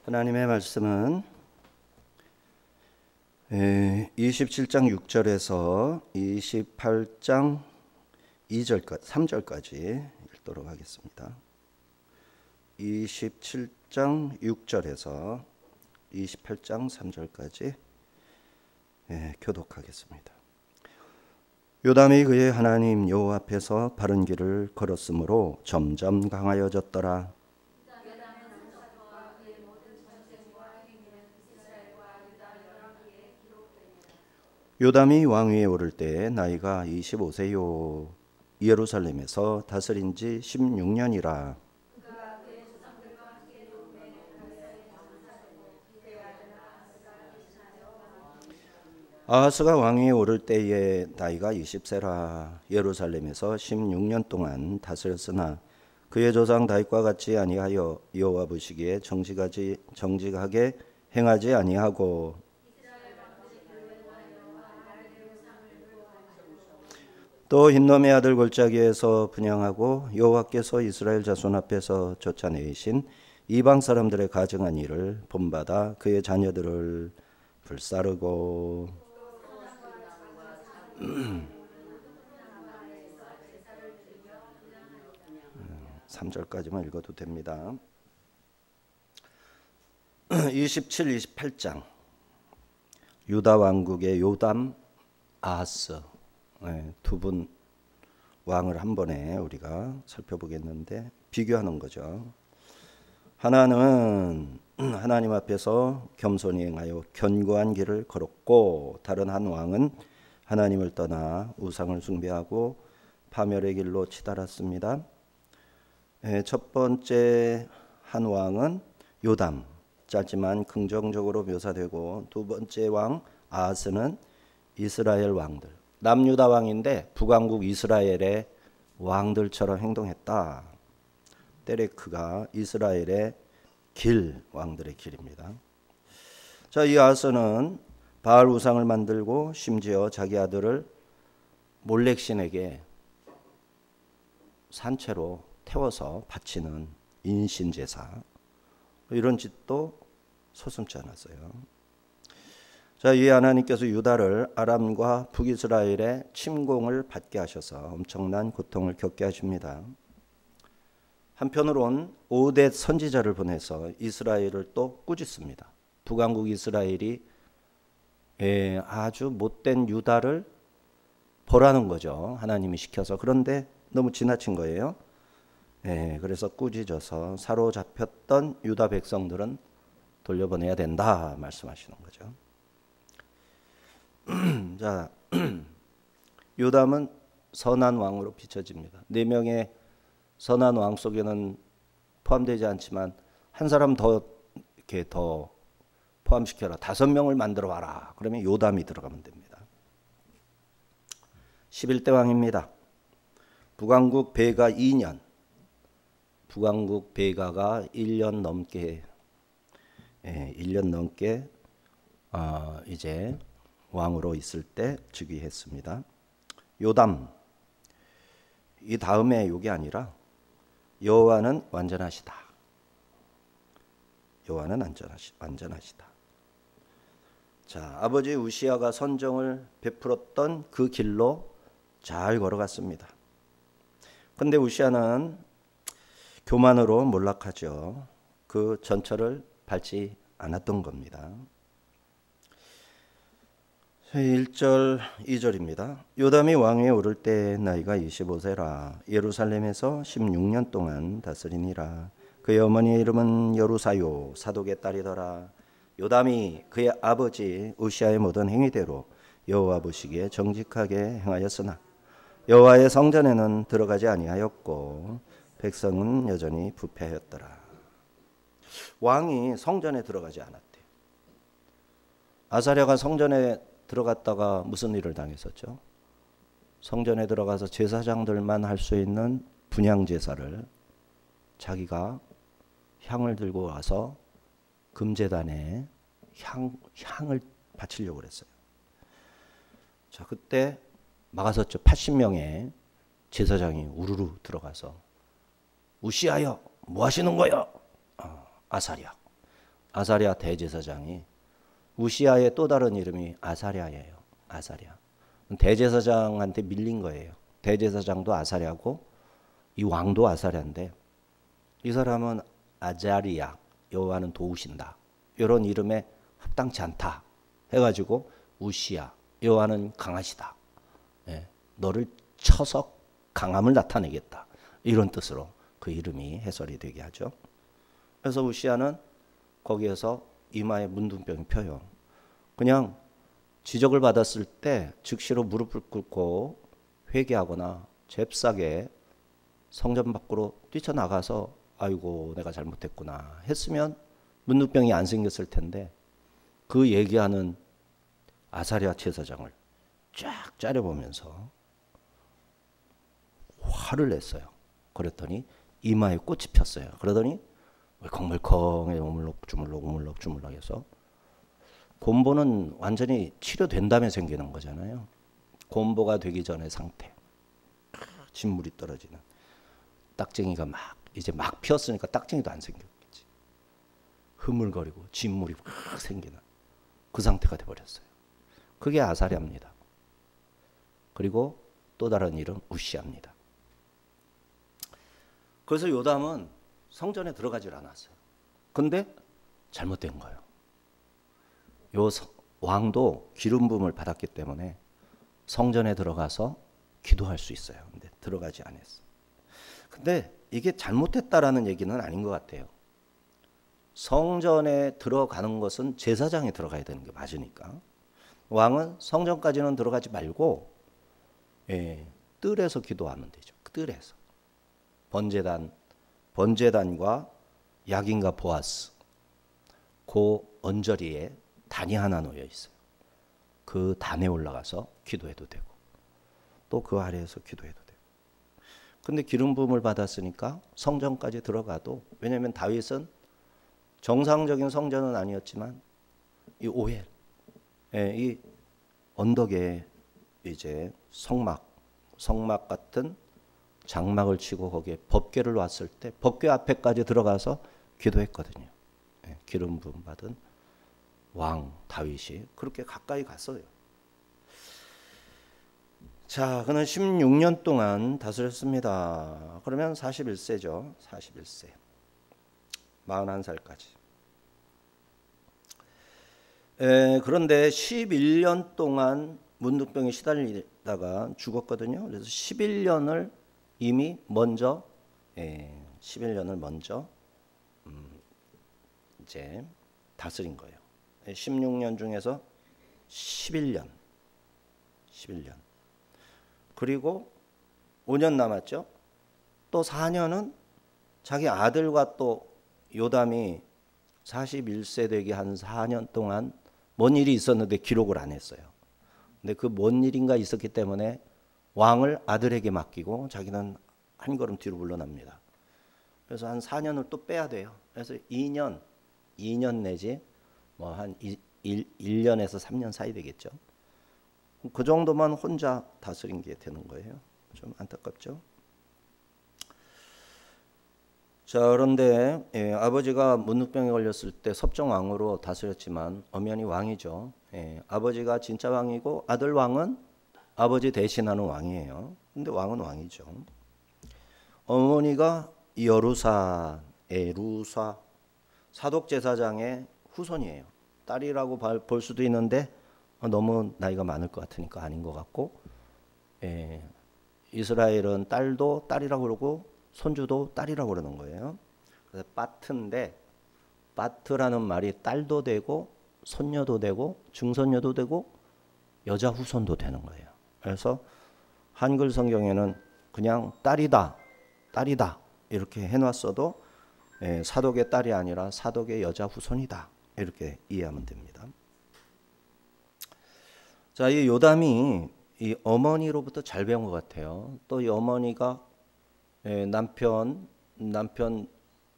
하나님의 말씀은 27장 6절에서 28장 2절까지 3절까지 읽도록 하겠습니다. 27장 6절에서 28장 3절까지 교독하겠습니다. 요담이 그의 하나님 여호와 앞에서 바른 길을 걸었으므로 점점 강하여졌더라. 요담이 왕위에 오를 때 나이가 25세요. 예루살렘에서 다스린 지 16년이라. 아하스가 왕위에 오를 때에 나이가 20세라. 예루살렘에서 16년 동안 다스렸으나 그의 조상 다윗과 같이 아니하여 여호와 보시기에 정직하게 행하지 아니하고 또 흰놈의 아들 골짜기에서 분향하고 여호와께서 이스라엘 자손 앞에서 쫓아내신 이방 사람들의 가증한 일을 본받아 그의 자녀들을 불사르고 3절까지만 읽어도 됩니다. 27, 28장 유다 왕국의 요담, 아하스 두 분 왕을 한 번에 우리가 살펴보겠는데 비교하는 거죠. 하나는 하나님 앞에서 겸손히 행하여 견고한 길을 걸었고, 다른 한 왕은 하나님을 떠나 우상을 숭배하고 파멸의 길로 치달았습니다. 첫 번째 한 왕은 요담, 짧지만 긍정적으로 묘사되고, 두 번째 왕 아하스는 이스라엘 왕들, 남유다 왕인데 북왕국 이스라엘의 왕들처럼 행동했다. 데레크가 이스라엘의 길, 왕들의 길입니다. 자, 이 아하스는 바알 우상을 만들고 심지어 자기 아들을 몰렉신에게 산채로 태워서 바치는 인신제사, 이런 짓도 서슴지 않았어요. 자, 이 하나님께서 유다를 아람과 북이스라엘의 침공을 받게 하셔서 엄청난 고통을 겪게 하십니다. 한편으론 5대 선지자를 보내서 이스라엘을 또 꾸짖습니다. 북왕국 이스라엘이 아주 못된 유다를 보라는 거죠. 하나님이 시켜서. 그런데 너무 지나친 거예요. 그래서 꾸짖어서 사로잡혔던 유다 백성들은 돌려보내야 된다 말씀하시는 거죠. 자, 요담은 선한 왕으로 비춰집니다. 4명의 선한 왕 속에는 포함되지 않지만 한 사람 더 이렇게 더 포함시켜라. 5명을 만들어 와라. 그러면 요담이 들어가면 됩니다. 11대 왕입니다. 북왕국 배가 2년, 북왕국 배가가 1년 넘게 이제 왕으로 있을 때 즉위했습니다. 요담, 이 다음에 요게 아니라 여호와는 완전하시다. 여호와는 완전하시다. 자, 아버지 우시아가 선정을 베풀었던 그 길로 잘 걸어갔습니다. 근데 우시아는 교만으로 몰락하죠. 그 전철을 밟지 않았던 겁니다. 1절, 2절입니다. 요담이 왕위에 오를 때 나이가 25세라. 예루살렘에서 16년 동안 다스리니라. 그의 어머니의 이름은 여루사요, 사독의 딸이더라. 요담이 그의 아버지 우시아의 모든 행위대로 여호와 보시기에 정직하게 행하였으나 여호와의 성전에는 들어가지 아니하였고 백성은 여전히 부패하였더라. 왕이 성전에 들어가지 않았대요. 아사랴가 성전에 들어갔다가 무슨 일을 당했었죠? 성전에 들어가서 제사장들만 할 수 있는 분향 제사를 자기가 향을 들고 와서 금제단에 향을 바치려고 그랬어요. 자, 그때 막아섰죠. 80명의 제사장이 우르르 들어가서 우시하여 뭐 하시는 거요? 아사랴, 아사랴 대제사장이 우시아의 또 다른 이름이 아사랴예요. 아사랴. 대제사장한테 밀린 거예요. 대제사장도 아사랴고 이 왕도 아사랴인데 이 사람은 아자리야, 여호와는 도우신다, 이런 이름에 합당치 않다 해가지고 우시야, 여호와는 강하시다, 예, 너를 쳐서 강함을 나타내겠다, 이런 뜻으로 그 이름이 해설이 되게 하죠. 그래서 우시아는 거기에서 이마에 문둥병이 펴요. 그냥 지적을 받았을 때 즉시로 무릎을 꿇고 회개하거나 잽싸게 성전 밖으로 뛰쳐나가서 아이고 내가 잘못했구나 했으면 문둥병이 안 생겼을 텐데, 그 얘기하는 아사랴 제사장을 쫙 째려보면서 화를 냈어요. 그랬더니 이마에 꽃이 폈어요. 그러더니 멀컹멀컹 우물럭주물럭 해서, 곰보는 완전히 치료된 다음에 생기는 거잖아요. 곰보가 되기 전의 상태, 진물이 떨어지는, 딱쟁이가 이제 막 피었으니까 딱쟁이도 안 생겼겠지. 흐물거리고 진물이 확 생기는 그 상태가 돼버렸어요. 그게 아사랴입니다. 그리고 또 다른 이름 우시아입니다. 그래서 요담은 성전에 들어가질 않았어요. 근데 잘못된 거예요. 요 왕도 기름 부음을 받았기 때문에 성전에 들어가서 기도할 수 있어요. 근데 들어가지 않았어요. 근데 이게 잘못했다라는 얘기는 아닌 것 같아요. 성전에 들어가는 것은 제사장이 들어가야 되는 게 맞으니까 왕은 성전까지는 들어가지 말고 뜰에서 기도하면 되죠. 뜰에서 번제단과 야긴과 보아스, 그 언저리에 단이 하나 놓여 있어요. 그 단에 올라가서 기도해도 되고 또 그 아래에서 기도해도 되고. 근데 기름 부음을 받았으니까 성전까지 들어가도, 왜냐하면 다윗은 정상적인 성전은 아니었지만 이 오헬, 이 언덕에 이제 성막 같은 장막을 치고 거기에 법궤를 놨을 때 법궤 앞에까지 들어가서 기도했거든요. 기름 부음 받은 왕 다윗이 그렇게 가까이 갔어요. 자, 그는 16년 동안 다스렸습니다. 그러면 41세죠. 41세. 41살까지. 그런데 11년 동안 문둥병에 시달리다가 죽었거든요. 그래서 11년을 이미 먼저 11년을 먼저 이제 다스린 거예요. 16년 중에서 11년. 그리고 5년 남았죠. 또 4년은 자기 아들과 또 요담이 41세 되게 한 4년 동안 뭔 일이 있었는데 기록을 안 했어요. 근데 그 뭔 일인가 있었기 때문에 왕을 아들에게 맡기고 자기는 한 걸음 뒤로 물러납니다. 그래서 한 4년을 또 빼야 돼요. 그래서 2년 내지 뭐 한 1년에서 3년 사이 되겠죠. 그 정도만 혼자 다스린 게 되는 거예요. 좀 안타깝죠. 자, 그런데 아버지가 문둥병에 걸렸을 때 섭정왕으로 다스렸지만 엄연히 왕이죠. 아버지가 진짜 왕이고 아들 왕은 아버지 대신하는 왕이에요. 근데 왕은 왕이죠. 어머니가 에루사 사독제사장의 후손이에요. 딸이라고 볼 수도 있는데 너무 나이가 많을 것 같으니까 아닌 것 같고, 이스라엘은 딸도 딸이라고 그러고 손주도 딸이라고 그러는 거예요. 그래서 바트인데, 바트라는 말이 딸도 되고 손녀도 되고 증손녀도 되고 여자 후손도 되는 거예요. 그래서 한글 성경에는 그냥 딸이다 이렇게 해놨어도 사독의 딸이 아니라 사독의 여자 후손이다 이렇게 이해하면 됩니다. 자, 이 요담이 이 어머니로부터 잘 배운 것 같아요. 또 이 어머니가 남편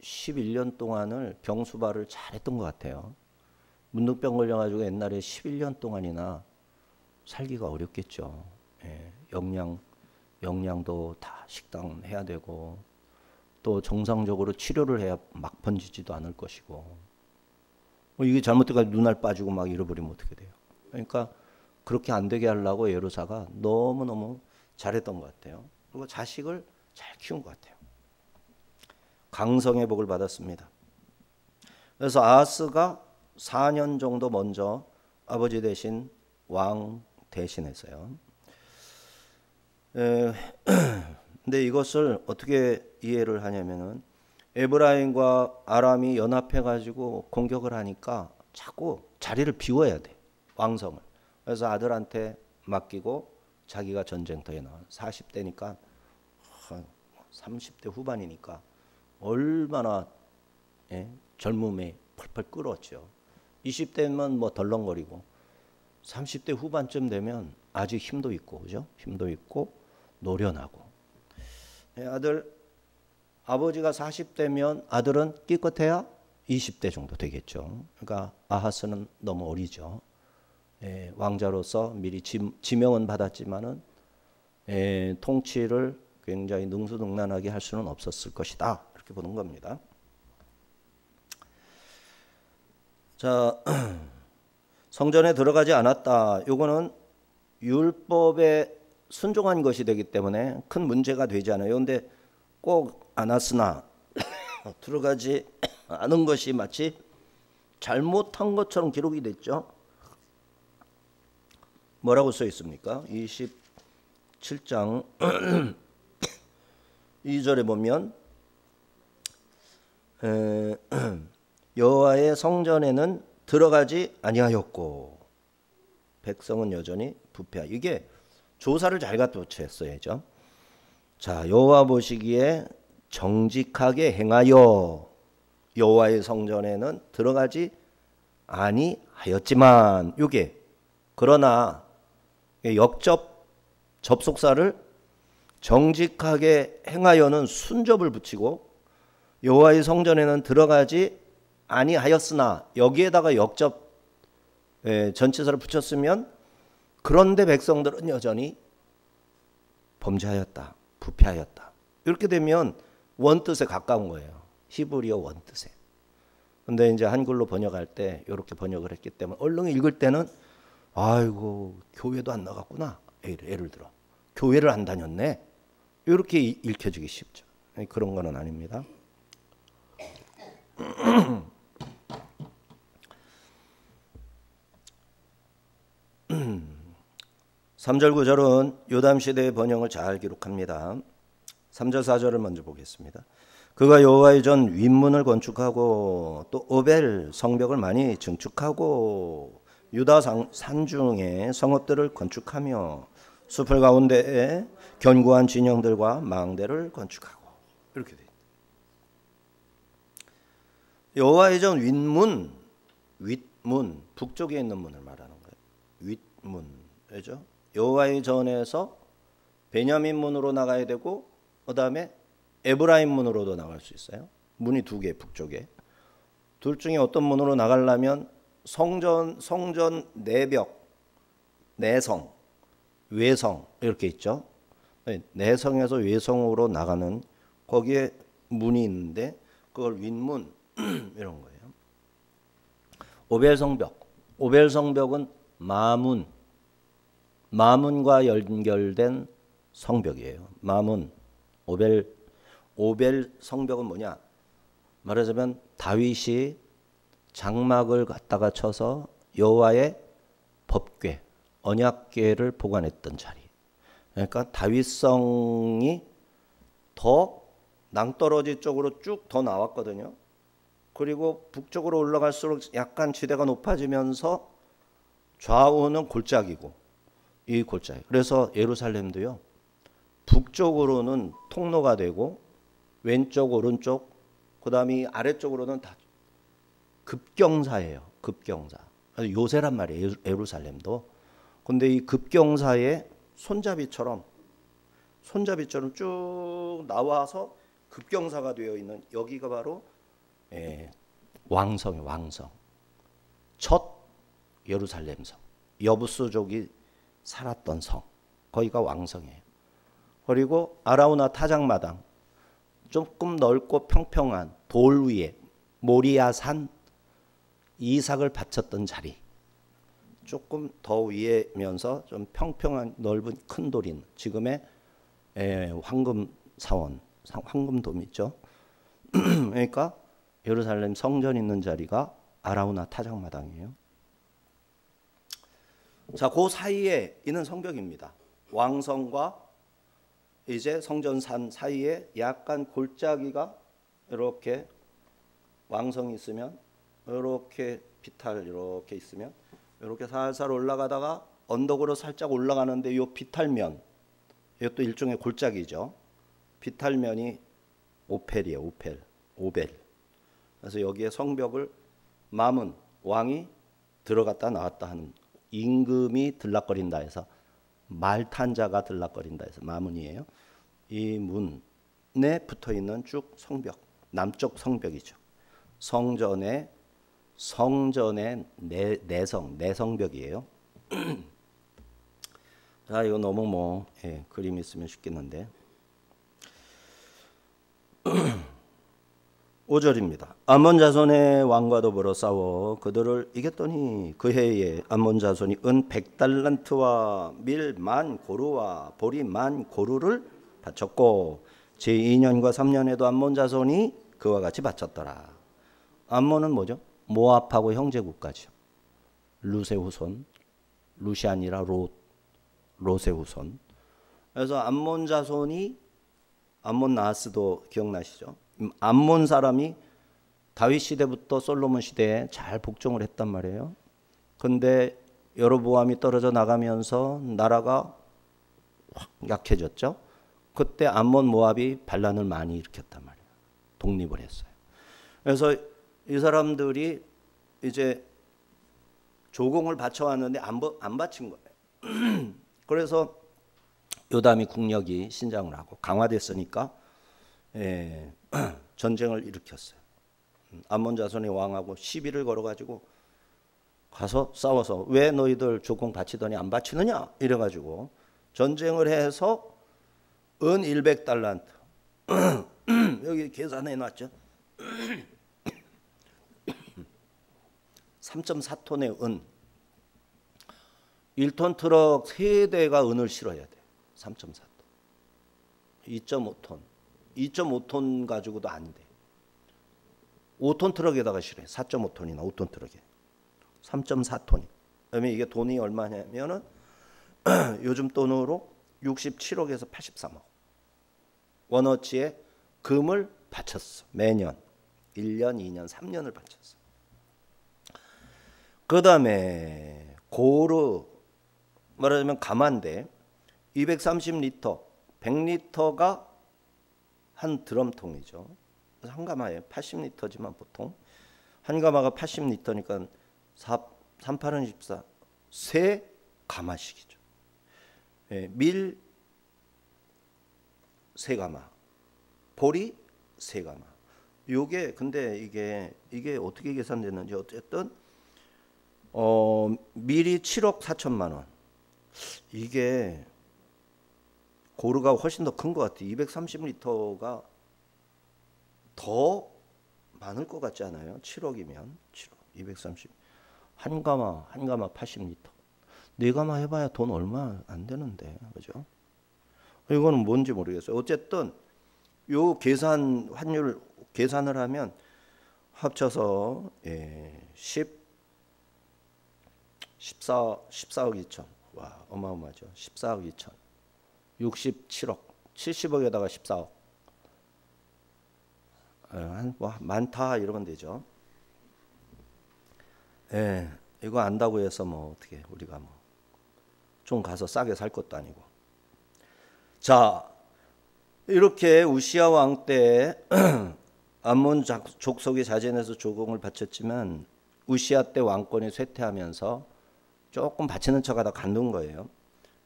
11년 동안을 병수발을 잘했던 것 같아요. 문둥병 걸려가지고 옛날에 11년 동안이나 살기가 어렵겠죠. 영양도 다 식당 해야 되고 또 정상적으로 치료를 해야 막 번지지도 않을 것이고, 이게 잘못돼가지고 눈알 빠지고 막 잃어버리면 어떻게 돼요? 그러니까 그렇게 안 되게 하려고 예루사가 너무너무 잘했던 것 같아요. 그리고 자식을 잘 키운 것 같아요. 강성의 복을 받았습니다. 그래서 아하스가 4년 정도 먼저 아버지 대신 왕 대신했어요. 근데 이것을 어떻게 이해를 하냐면은 에브라임과 아람이 연합해가지고 공격을 하니까 자꾸 자리를 비워야 돼. 왕성을. 그래서 아들한테 맡기고 자기가 전쟁터에 나와. 40대니까 30대 후반이니까 얼마나 젊음에 펄펄 끓었죠. 20대면 뭐 덜렁거리고 30대 후반쯤 되면 아직 힘도 있고, 그죠? 힘도 있고 노련하고. 아버지가 40대면 아들은 기껏해야 20대 정도 되겠죠. 그러니까 아하스는 너무 어리죠. 왕자로서 미리 지명은 받았지만은 통치를 굉장히 능수능란하게 할 수는 없었을 것이다. 이렇게 보는 겁니다. 자, 성전에 들어가지 않았다. 요거는 율법에 순종한 것이 되기 때문에 큰 문제가 되지 않아요. 그런데 꼭 않았으나 들어가지 않은 것이 마치 잘못한 것처럼 기록이 됐죠. 뭐라고 써 있습니까? 27장 2절에 보면 여호와의 성전에는 들어가지 아니하였고 백성은 여전히 부패하여. 이게 조사를 잘 갖다 붙였어야죠. 자, 여호와 보시기에 정직하게 행하여 여호와의 성전에는 들어가지 아니하였지만, 이게 그러나 접속사를 정직하게 행하여는 순접을 붙이고 여호와의 성전에는 들어가지 아니하였으나 여기에다가 전치사를 붙였으면 그런데 백성들은 여전히 범죄하였다, 부패하였다. 이렇게 되면 원뜻에 가까운 거예요. 히브리어 원뜻에. 근데 이제 한글로 번역할 때 이렇게 번역을 했기 때문에 얼른 읽을 때는 아이고 교회도 안 나갔구나. 예를 들어 교회를 안 다녔네. 이렇게 읽혀지기 쉽죠. 그런 거는 아닙니다. 3절 9절은 요담 시대의 번영을 잘 기록합니다. 3절 4절을 먼저 보겠습니다. 그가 여호와의 전 윗문을 건축하고 또 오벨 성벽을 많이 증축하고 유다 산중에 성읍들을 건축하며 숲을 가운데에 견고한 진영들과 망대를 건축하고. 이렇게 돼 있다. 여호와의 전 윗문, 북쪽에 있는 문을 말하는 거예요. 윗문, 그죠? 여호와의 전에서 베냐민 문으로 나가야 되고 그 다음에 에브라임 문으로도 나갈 수 있어요. 문이 두 개, 북쪽에. 둘 중에 어떤 문으로 나가려면 성전 내벽, 내성, 외성 이렇게 있죠. 내성에서 외성으로 나가는 거기에 문이 있는데 그걸 윗문 이런 거예요. 오벨성벽은 마문과 연결된 성벽이에요. 마문, 오벨 성벽은 뭐냐? 말하자면 다윗이 장막을 갖다가 쳐서 여호와의 법궤, 언약궤를 보관했던 자리. 그러니까 다윗성이 더 낭떠러지 쪽으로 쭉 더 나왔거든요. 그리고 북쪽으로 올라갈수록 약간 지대가 높아지면서 좌우는 골짜기고 이 골짜기. 그래서 예루살렘도요. 북쪽으로는 통로가 되고 왼쪽 오른쪽 그다음에 아래쪽으로는 다 급경사예요. 급경사. 요새란 말이에요. 예루살렘도. 근데 이 급경사에 손잡이처럼 쭉 나와서 급경사가 되어 있는 여기가 바로 왕성의 왕성. 첫 예루살렘성. 여부수족이 살았던 성. 거기가 왕성이에요. 그리고 아라우나 타작마당. 조금 넓고 평평한 돌 위에 모리아산 이삭을 바쳤던 자리, 조금 더 위에면서 좀 평평한 넓은 큰 돌인 지금의 황금 사원, 황금돔 있죠. 그러니까 예루살렘 성전 있는 자리가 아라우나 타작마당이에요. 자, 그 사이에 있는 성벽입니다. 왕성과 이제 성전산 사이에 약간 골짜기가 이렇게 왕성이 있으면 이렇게 비탈 이렇게 있으면 이렇게 살살 올라가다가 언덕으로 살짝 올라가는데 이 비탈면, 이것도 일종의 골짜기죠. 비탈면이 오펠이에요. 오벨. 그래서 여기에 성벽을 마문 왕이 들어갔다 나왔다 하는, 임금이 들락거린다 해서 말 탄 자가 들락거린다 해서 마문이에요. 이 문에 붙어 있는 쭉 성벽, 남쪽 성벽이죠. 성전의 내성벽이에요. 자, 이거 너무 그림 있으면 쉽겠는데. 5절입니다. 암몬 자손의 왕과 더불어 싸워 그들을 이겼더니 그 해에 암몬 자손이 은 100달란트와 밀 10,000고루와 보리 10,000고루를 바쳤고 제2년과 3년에도 암몬 자손이 그와 같이 바쳤더라. 암몬은 뭐죠? 모압하고 형제 국가죠. 룻의 후손, 룻이 아니라 롯의 후손. 그래서 암몬 자손이, 암몬 나하스도 기억나시죠? 암몬 사람이 다윗 시대부터 솔로몬 시대에 잘 복종을 했단 말이에요. 근데 여로보암이 떨어져 나가면서 나라가 확 약해졌죠. 그때 암몬 모압이 반란을 많이 일으켰단 말이에요. 독립을 했어요. 그래서 이 사람들이 이제 조공을 바쳐왔는데 안 바친 거예요. 그래서 요담이 국력이 신장을 하고 강화됐으니까 전쟁을 일으켰어요. 암몬 자손의 왕하고 시비를 걸어가지고 가서 싸워서 왜 너희들 조공 바치더니 안 바치느냐 이래가지고 전쟁을 해서 은 100달란트 여기 계산해 놨죠. 3.4톤의 은, 1톤 트럭 3대가 은을 실어야 돼. 3.4톤, 2.5톤, 2.5톤 가지고도 안 돼. 5톤 트럭에다가 실어요. 4.5톤이나 5톤 트럭에 3.4톤이. 그러면 이게 돈이 얼마냐면은 요즘 돈으로 67억에서 83억 원어치의 금을 바쳤어. 매년 1년, 2년, 3년을 바쳤어. 그 다음에 고르, 말하자면 가마인데 230리터, 100리터가 한 드럼통이죠. 한 가마에 80리터지만 보통 한 가마가 80리터니까 38은 14, 세 가마씩이죠. 밀 세 가마, 보리 세 가마. 요게 근데 이게 어떻게 계산되는지 어쨌든 밀이 7억 4천만 원. 이게 고르가 훨씬 더 큰 것 같아. 230리터가 더 많을 것 같지 않아요? 7억이면 7억 230. 한 가마 80리터. 네 가마 해봐야 돈 얼마 안 되는데, 그죠? 이거는 뭔지 모르겠어요. 어쨌든 요 환율 계산을 하면 합쳐서 14억 2천. 와, 어마어마하죠. 14억 2천. 67억. 70억에다가 14억. 많다 이러면 되죠. 이거 안다고 해서 뭐 어떻게 우리가 뭐 좀 가서 싸게 살 것도 아니고. 자, 이렇게 우시야 왕 때 암몬 족속이 자진해서 조공을 바쳤지만 우시야 때 왕권이 쇠퇴하면서 조금 바치는 척하다 간둔 거예요.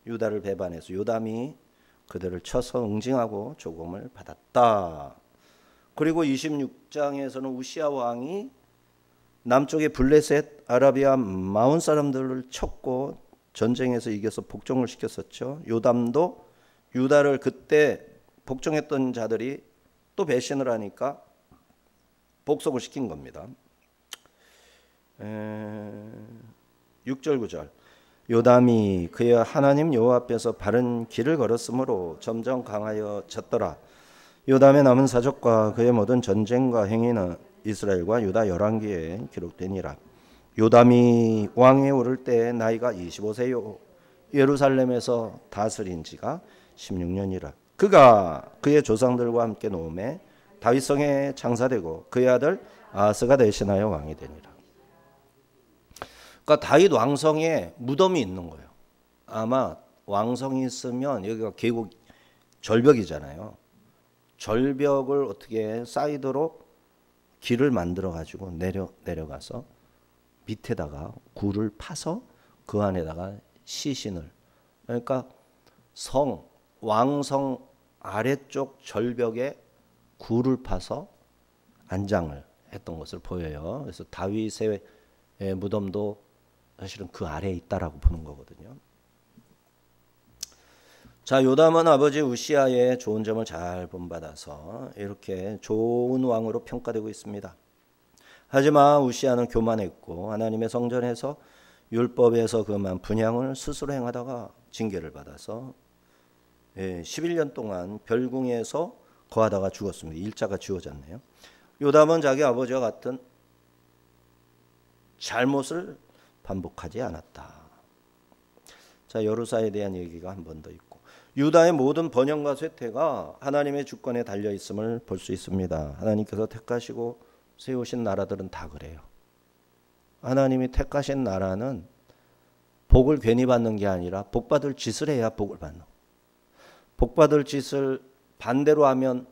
유다를 배반해서 요담이 그들을 쳐서 응징하고 조공을 받았다. 그리고 26장에서는 우시야 왕이 남쪽의 블레셋 아라비아 마온 사람들을 쳤고 전쟁에서 이겨서 복종을 시켰었죠. 요담도 유다를 그때 복종했던 자들이 또 배신을 하니까 복속을 시킨 겁니다. 6절 9절. 요담이 그의 하나님 여호와 앞에서 바른 길을 걸었으므로 점점 강하여졌더라. 요담의 남은 사적과 그의 모든 전쟁과 행위는 이스라엘과 유다 열왕기에 기록되니라. 요담이 왕에 오를 때 나이가 25세요. 예루살렘에서 다스린 지가 16년이라. 그가 그의 조상들과 함께 노음에 다윗성에 장사되고 그의 아들 아하스가 대신하여 왕이 되니라. 그러니까 다윗 왕성에 무덤이 있는 거예요. 아마 왕성이 있으면 여기가 계곡 절벽이잖아요. 절벽을 어떻게 사이드로 길을 만들어 가지고 내려가서 밑에다가 굴을 파서 그 안에다가 시신을, 그러니까 왕성 아래쪽 절벽에 굴을 파서 안장을 했던 것을 보여요. 그래서 다윗의 무덤도 사실은 그 아래에 있다라고 보는 거거든요. 자, 요담은 아버지 우시아의 좋은 점을 잘 본받아서 이렇게 좋은 왕으로 평가되고 있습니다. 하지만 우시아는 교만했고 하나님의 성전에서 율법에서 그만 분향을 스스로 행하다가 징계를 받아서 11년 동안 별궁에서 거하다가 죽었습니다. 일자가 지워졌네요. 요담은 자기 아버지와 같은 잘못을 반복하지 않았다. 자, 여루사에 대한 얘기가 한 번 더 있고, 유다의 모든 번영과 쇠퇴가 하나님의 주권에 달려 있음을 볼 수 있습니다. 하나님께서 택하시고 세우신 나라들은 다 그래요. 하나님이 택하신 나라는 복을 괜히 받는 게 아니라 복 받을 짓을 해야 복을 받는. 복 받을 짓을 반대로 하면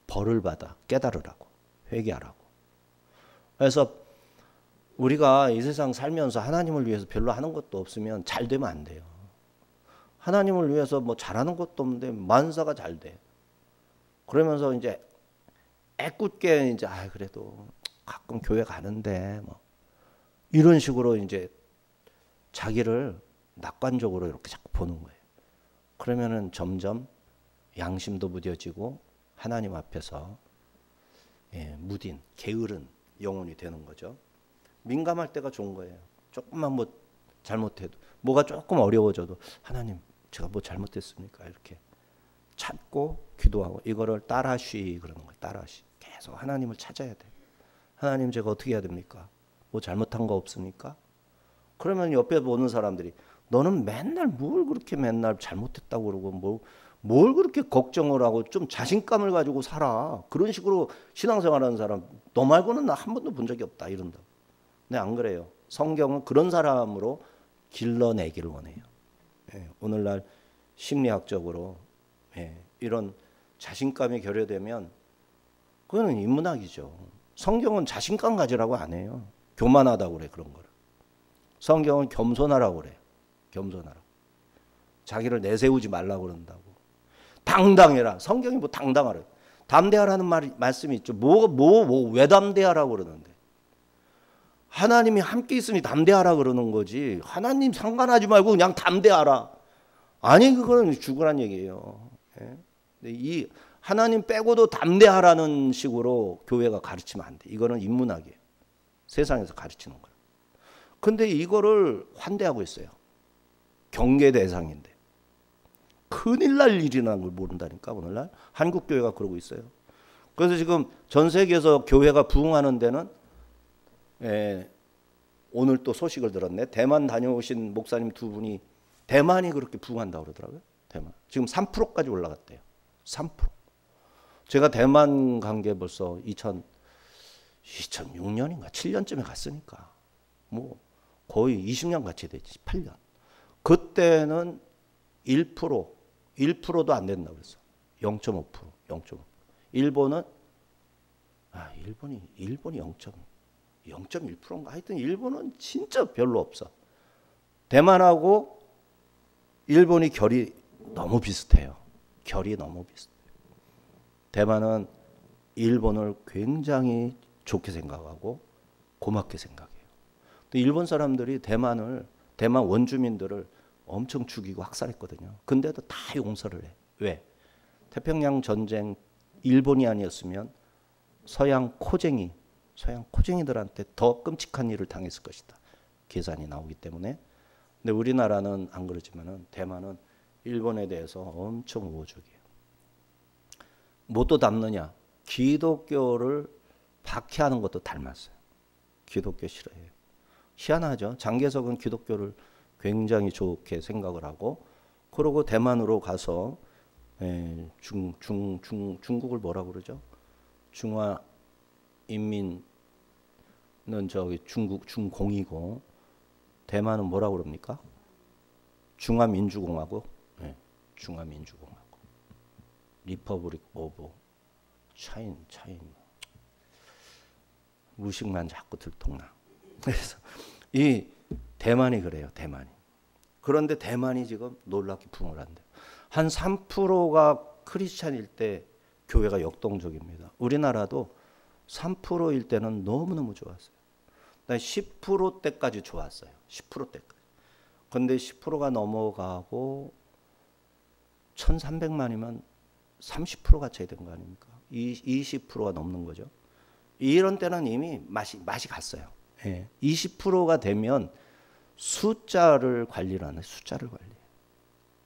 벌을 받아. 깨달으라고, 회개하라고. 그래서 우리가 이 세상 살면서 하나님을 위해서 별로 하는 것도 없으면 잘 되면 안 돼요. 하나님을 위해서 뭐 잘하는 것도 없는데 만사가 잘 돼. 그러면서 이제 애꿎게 이제 그래도 가끔 교회 가는데 뭐 이런 식으로 이제 자기를 낙관적으로 이렇게 자꾸 보는 거예요. 그러면은 점점 양심도 무뎌지고 하나님 앞에서 무딘, 게으른 영혼이 되는 거죠. 민감할 때가 좋은 거예요. 조금만 뭐 잘못해도, 뭐가 조금 어려워져도 하나님 제가 뭐 잘못했습니까? 이렇게 찾고 기도하고, 이거를 따라쉬 그러는 거예요. 따라쉬. 계속 하나님을 찾아야 돼. 하나님 제가 어떻게 해야 됩니까? 뭐 잘못한 거 없습니까? 그러면 옆에 보는 사람들이 너는 맨날 뭘 그렇게 맨날 잘못했다고 그러고 뭘 그렇게 걱정을 하고 좀 자신감을 가지고 살아. 그런 식으로 신앙생활하는 사람 너 말고는 나 한 번도 본 적이 없다 이런다. 네, 안 그래요. 성경은 그런 사람으로 길러내기를 원해요. 오늘날 심리학적으로 이런 자신감이 결여되면 그거는 인문학이죠. 성경은 자신감 가지라고 안 해요. 교만하다고 그래, 그런 거를. 성경은 겸손하라고 그래요. 겸손하라고. 자기를 내세우지 말라고 그런다고. 당당해라. 성경이 뭐 당당하래. 담대하라는 말씀이 있죠. 왜 담대하라고 그러는데. 하나님이 함께 있으니 담대하라 그러는 거지. 하나님 상관하지 말고 그냥 담대하라. 아니, 그거는 죽으란 얘기예요. 이 하나님 빼고도 담대하라는 식으로 교회가 가르치면 안 돼. 이거는 인문학이에요. 세상에서 가르치는 거예요. 근데 이거를 환대하고 있어요. 경계 대상인데. 큰일 날 일이라는 걸 모른다니까, 오늘날. 한국 교회가 그러고 있어요. 그래서 지금 전 세계에서 교회가 부흥하는 데는 오늘 또 소식을 들었네. 대만 다녀오신 목사님 두 분이 대만이 그렇게 부흥한다고 그러더라고요. 대만. 지금 3%까지 올라갔대요. 3%. 제가 대만 간 게 벌써 2006년인가 7년쯤에 갔으니까 뭐 거의 20년 같이 되지. 8년. 그때는 1%도 안 된다고 그랬어. 0.5%. 0.5%. 일본은 일본이 0.1%인가 하여튼 일본은 진짜 별로 없어. 대만하고 일본이 결이 너무 비슷해요. 결이 너무 비슷해요. 대만은 일본을 굉장히 좋게 생각하고 고맙게 생각해요. 또 일본 사람들이 대만 원주민들을 엄청 죽이고 학살했거든요. 근데도 다 용서를 해. 왜? 태평양 전쟁 일본이 아니었으면 서양 코쟁이 서양 코쟁이들한테 더 끔찍한 일을 당했을 것이다. 계산이 나오기 때문에. 근데 우리나라는 안 그러지만은 대만은 일본에 대해서 엄청 우호적이에요. 뭣도 닮느냐? 기독교를 박해하는 것도 닮았어요. 기독교 싫어해요. 희한하죠. 장개석은 기독교를 굉장히 좋게 생각을 하고, 그러고 대만으로 가서 중국을 뭐라 그러죠? 중화인민은 저기 중공이고, 대만은 뭐라 그럽니까? 중화민주공화국. 네, 중화민주공화국. 리퍼블릭 오브 차인. 무식만 자꾸 들통나. 그래서 이 대만이 그래요. 대만이. 그런데 대만이 지금 놀랍게 붕을 한대요. 한 3%가 크리스찬일 때 교회가 역동적입니다. 우리나라도 3%일 때는 너무너무 좋았어요. 10%대까지 좋았어요. 10%대까지. 그런데 10%가 넘어가고 1,300만이면 30%가 채 된 거 아닙니까? 20%가 넘는 거죠. 이런 때는 이미 맛이 갔어요. 20%가 되면 숫자를 관리를 하네. 숫자를 관리해.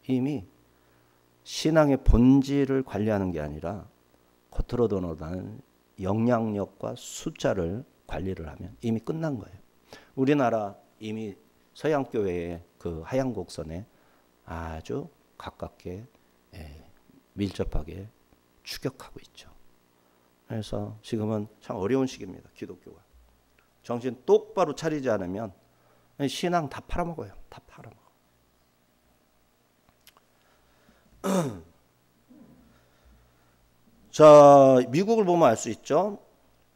이미 신앙의 본질을 관리하는 게 아니라 겉으로 드러나는 영향력과 숫자를 관리를 하면 이미 끝난 거예요. 우리나라 이미 서양 교회의 그 하향 곡선에 아주 가깝게 밀접하게 추격하고 있죠. 그래서 지금은 참 어려운 시기입니다. 기독교가. 정신 똑바로 차리지 않으면 신앙 다 팔아먹어요. 다 팔아먹어. 자, 미국을 보면 알 수 있죠.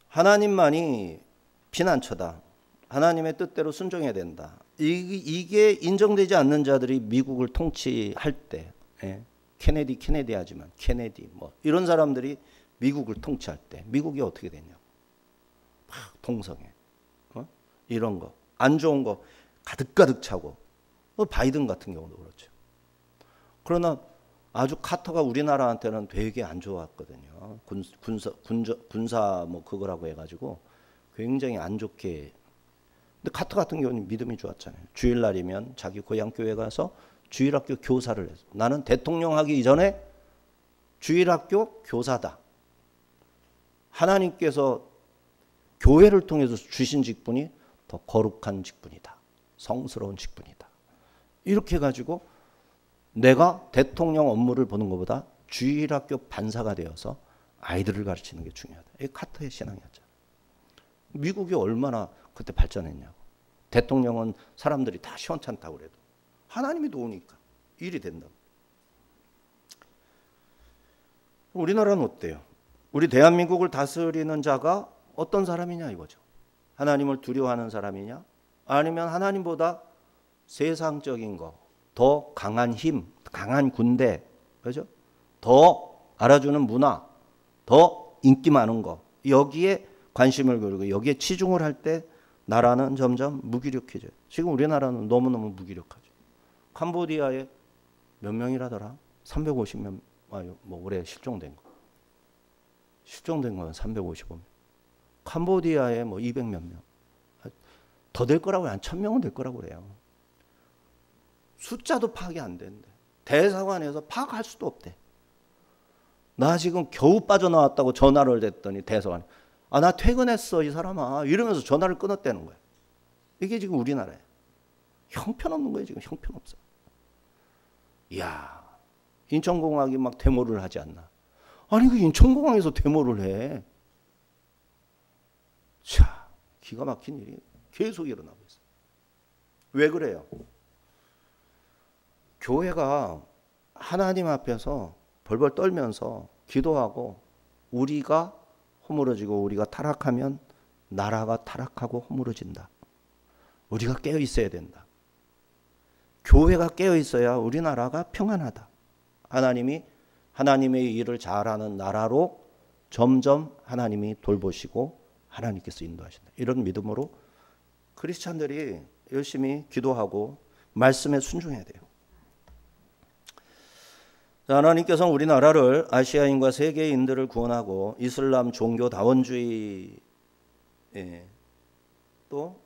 하나님만이 피난처다. 하나님의 뜻대로 순종해야 된다. 이게 인정되지 않는 자들이 미국을 통치할 때, 케네디 하지만 케네디 뭐 이런 사람들이 미국을 통치할 때 미국이 어떻게 되냐고. 막 동성애, 이런 거, 안 좋은 거 가득 차고, 바이든 같은 경우도 그렇죠. 그러나 아주 카터가 우리나라한테는 되게 안 좋았거든요. 군사 뭐 그거라고 해가지고 굉장히 안 좋게. 근데 카터 같은 경우는 믿음이 좋았잖아요. 주일날이면 자기 고향 교회 가서 주일학교 교사를 했어. 나는 대통령 하기 이전에 주일학교 교사다. 하나님께서 교회를 통해서 주신 직분이 더 거룩한 직분이다. 성스러운 직분이다. 이렇게 해가지고 내가 대통령 업무를 보는 것보다 주일학교 반사가 되어서 아이들을 가르치는 게 중요하다. 이게 카터의 신앙이었죠. 미국이 얼마나 그때 발전했냐고. 대통령은 사람들이 다 시원찮다고 그래도 하나님이 도우니까 일이 된다고. 우리나라는 어때요? 우리 대한민국을 다스리는 자가 어떤 사람이냐 이거죠. 하나님을 두려워하는 사람이냐, 아니면 하나님보다 세상적인 거, 더 강한 힘, 강한 군대, 그죠? 더 알아주는 문화, 더 인기 많은 거, 여기에 관심을 걸고 여기에 치중을 할 때 나라는 점점 무기력해져요. 지금 우리나라는 너무너무 무기력하죠. 캄보디아에 몇 명이라더라? 350명, 뭐 올해 실종된 거. 실종된 건 355명. 캄보디아에 뭐 200몇 명. 더 될 거라고, 한 1000명은 될 거라고 그래요. 숫자도 파악이 안 되는데 대사관에서 파악할 수도 없대. 나 지금 겨우 빠져나왔다고 전화를 했더니 대사관에 나 퇴근했어 이 사람아 이러면서 전화를 끊었다는 거야. 이게 지금 우리나라야. 형편없는 거예요. 지금 형편없어. 이야, 인천공항이 막 데모를 하지 않나. 아니 그 인천공항에서 데모를 해. 자, 기가 막힌 일이 계속 일어나고 있어요. 왜 그래요? 교회가 하나님 앞에서 벌벌 떨면서 기도하고 우리가 허물어지고 우리가 타락하면 나라가 타락하고 허물어진다. 우리가 깨어 있어야 된다. 교회가 깨어 있어야 우리나라가 평안하다. 하나님이 하나님의 일을 잘하는 나라로 점점 하나님이 돌보시고 하나님께서 인도하신다. 이런 믿음으로 크리스찬들이 열심히 기도하고 말씀에 순종해야 돼요. 하나님께서는 우리나라를 아시아인과 세계인들을 구원하고 이슬람 종교 다원주의 예. 또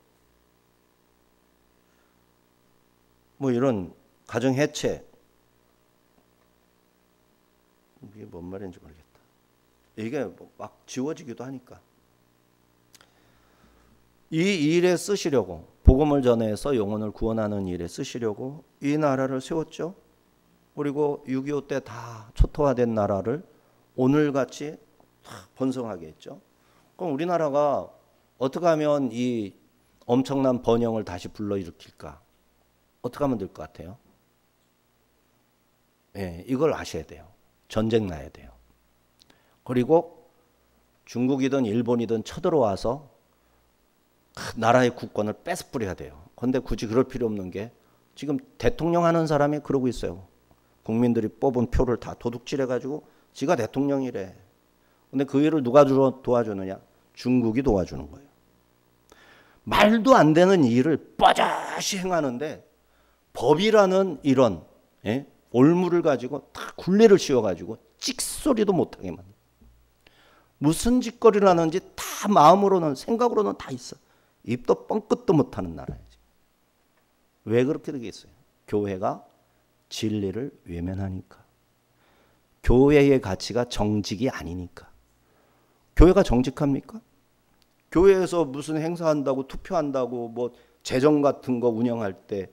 뭐 이런 가정 해체, 이게 뭔 말인지 모르겠다. 이게 막 지워지기도 하니까 이 일에 쓰시려고, 복음을 전해서 영혼을 구원하는 일에 쓰시려고 이 나라를 세웠죠. 그리고 6.25 때 다 초토화된 나라를 오늘같이 번성하게 했죠. 그럼 우리나라가 어떻게 하면 이 엄청난 번영을 다시 불러일으킬까? 어떻게 하면 될 것 같아요? 예, 이걸 아셔야 돼요. 전쟁 나야 돼요. 그리고 중국이든 일본이든 쳐들어와서 나라의 국권을 뺏어뿌려야 돼요. 그런데 굳이 그럴 필요 없는 게 지금 대통령 하는 사람이 그러고 있어요. 국민들이 뽑은 표를 다 도둑질해가지고 지가 대통령이래. 근데 그 일을 누가 도와주느냐? 중국이 도와주는 거예요. 말도 안 되는 일을 뻐젓이 행하는데 법이라는 이런 올무를 가지고 다 굴레를 씌워가지고 찍소리도 못하게 만들어. 무슨 짓거리를 하는지 다 마음으로는 생각으로는 다 있어. 입도 뻥끗도 못하는 나라야지. 왜 그렇게 되겠어요? 교회가 진리를 외면하니까. 교회의 가치가 정직이 아니니까. 교회가 정직합니까? 교회에서 무슨 행사한다고 투표한다고 뭐 재정 같은 거 운영할 때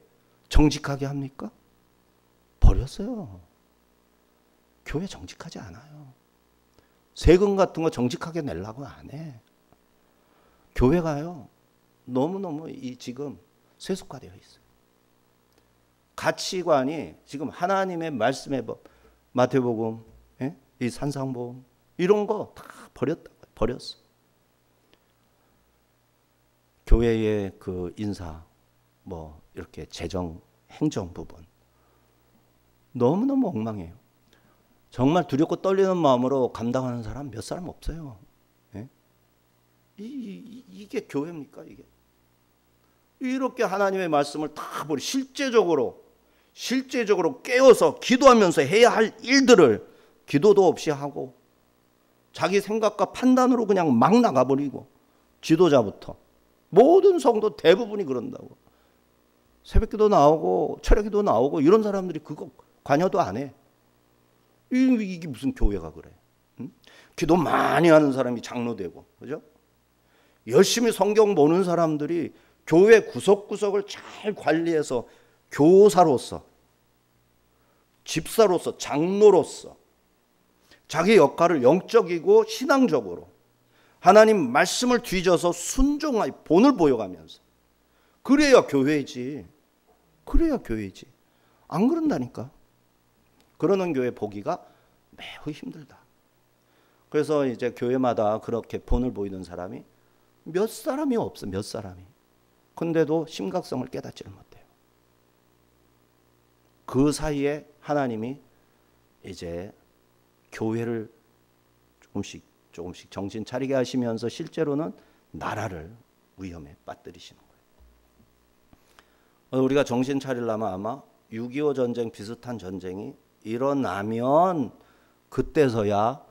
정직하게 합니까? 버렸어요. 교회 정직하지 않아요. 세금 같은 거 정직하게 내려고 안 해. 교회가요, 너무너무 지금 세속화되어 있어요. 가치관이 지금 하나님의 말씀의 법, 마태복음, 이 산상보험, 이런 거 다 버렸어. 교회의 그 인사, 뭐 이렇게 재정, 행정 부분 너무너무 엉망해요. 정말 두렵고 떨리는 마음으로 감당하는 사람 몇 사람 없어요. 예? 이게 교회입니까? 이게 이렇게 하나님의 말씀을 다 버리 실제적으로 깨어서 기도하면서 해야 할 일들을 기도도 없이 하고 자기 생각과 판단으로 그냥 막 나가버리고, 지도자부터 모든 성도 대부분이 그런다고. 새벽기도 나오고 철야기도 나오고 이런 사람들이 그거 관여도 안 해. 이게 무슨 교회가 그래? 응? 기도 많이 하는 사람이 장로 되고, 그죠? 열심히 성경 보는 사람들이 교회 구석구석을 잘 관리해서 교사로서, 집사로서, 장로로서 자기 역할을 영적이고 신앙적으로 하나님 말씀을 뒤져서 순종하여 본을 보여가면서, 그래야 교회지. 그래야 교회지. 안 그런다니까. 그러는 교회 보기가 매우 힘들다. 그래서 이제 교회마다 그렇게 본을 보이는 사람이 몇 사람이 없어. 몇 사람이. 근데도 심각성을 깨닫지를 못해요. 그 사이에 하나님이 이제 교회를 조금씩 정신 차리게 하시면서 실제로는 나라를 위험에 빠뜨리시는 거예요. 우리가 정신 차리려면 아마 6.25 전쟁 비슷한 전쟁이 일어나면 그때서야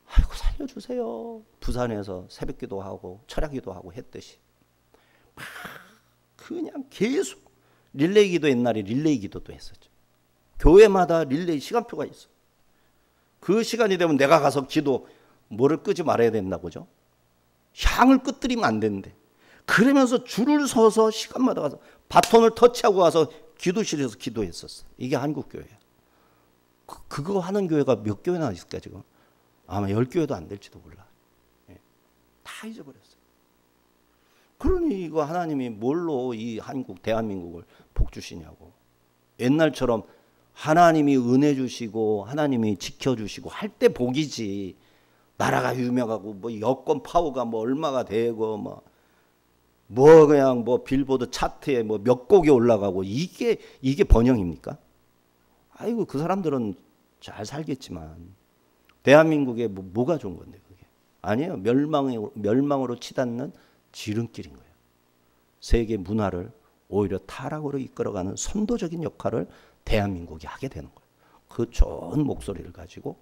아이고 살려주세요. 부산에서 새벽기도 하고 철야기도 하고 했듯이 막 그냥 계속 릴레이 기도, 옛날에 릴레이 기도도 했었죠. 교회마다 릴레이 시간표가 있어. 그 시간이 되면 내가 가서 기도 뭐를 끄지 말아야 된다 보죠. 향을 끄뜨리면 안 되는데, 그러면서 줄을 서서 시간마다 가서 바톤을 터치하고 가서 기도실에서 기도했었어. 이게 한국 교회야. 그거 하는 교회가 몇 교회나 있을까 지금? 아마 10교회도 안 될지도 몰라. 다 잊어버렸어. 그러니 이거 하나님이 뭘로 이 한국, 대한민국을 복 주시냐고. 옛날처럼 하나님이 은혜 주시고 하나님이 지켜주시고 할 때 복이지. 나라가 유명하고 뭐 여권 파워가 뭐 얼마가 되고 뭐 그냥 뭐 빌보드 차트에 뭐 몇 곡이 올라가고 이게 번영입니까? 아이고 그 사람들은 잘 살겠지만 대한민국에 뭐가 좋은 건데 그게? 아니에요. 멸망으로 치닫는 지름길인 거예요. 세계 문화를 오히려 타락으로 이끌어가는 선도적인 역할을 대한민국이 하게 되는 거예요. 그 좋은 목소리를 가지고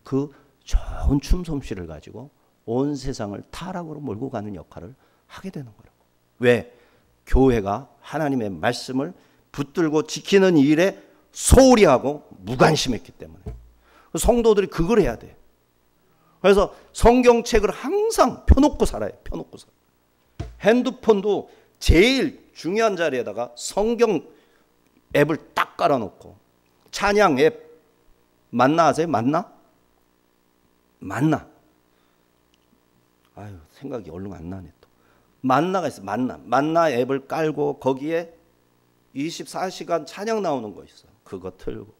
그 좋은 춤 솜씨를 가지고 온 세상을 타락으로 몰고 가는 역할을 하게 되는 거라고. 왜? 교회가 하나님의 말씀을 붙들고 지키는 일에 소홀히 하고 무관심했기 때문에. 성도들이 그걸 해야 돼. 그래서 성경책을 항상 펴놓고 살아요. 펴놓고 살아요. 핸드폰도 제일 중요한 자리에다가 성경 앱을 딱 깔아놓고, 찬양 앱 만나 아세요? 만나? 아유, 생각이 얼른 안 나네 또. 만나가 있어. 만나 앱을 깔고 거기에 24시간 찬양 나오는 거 있어. 그거 틀고,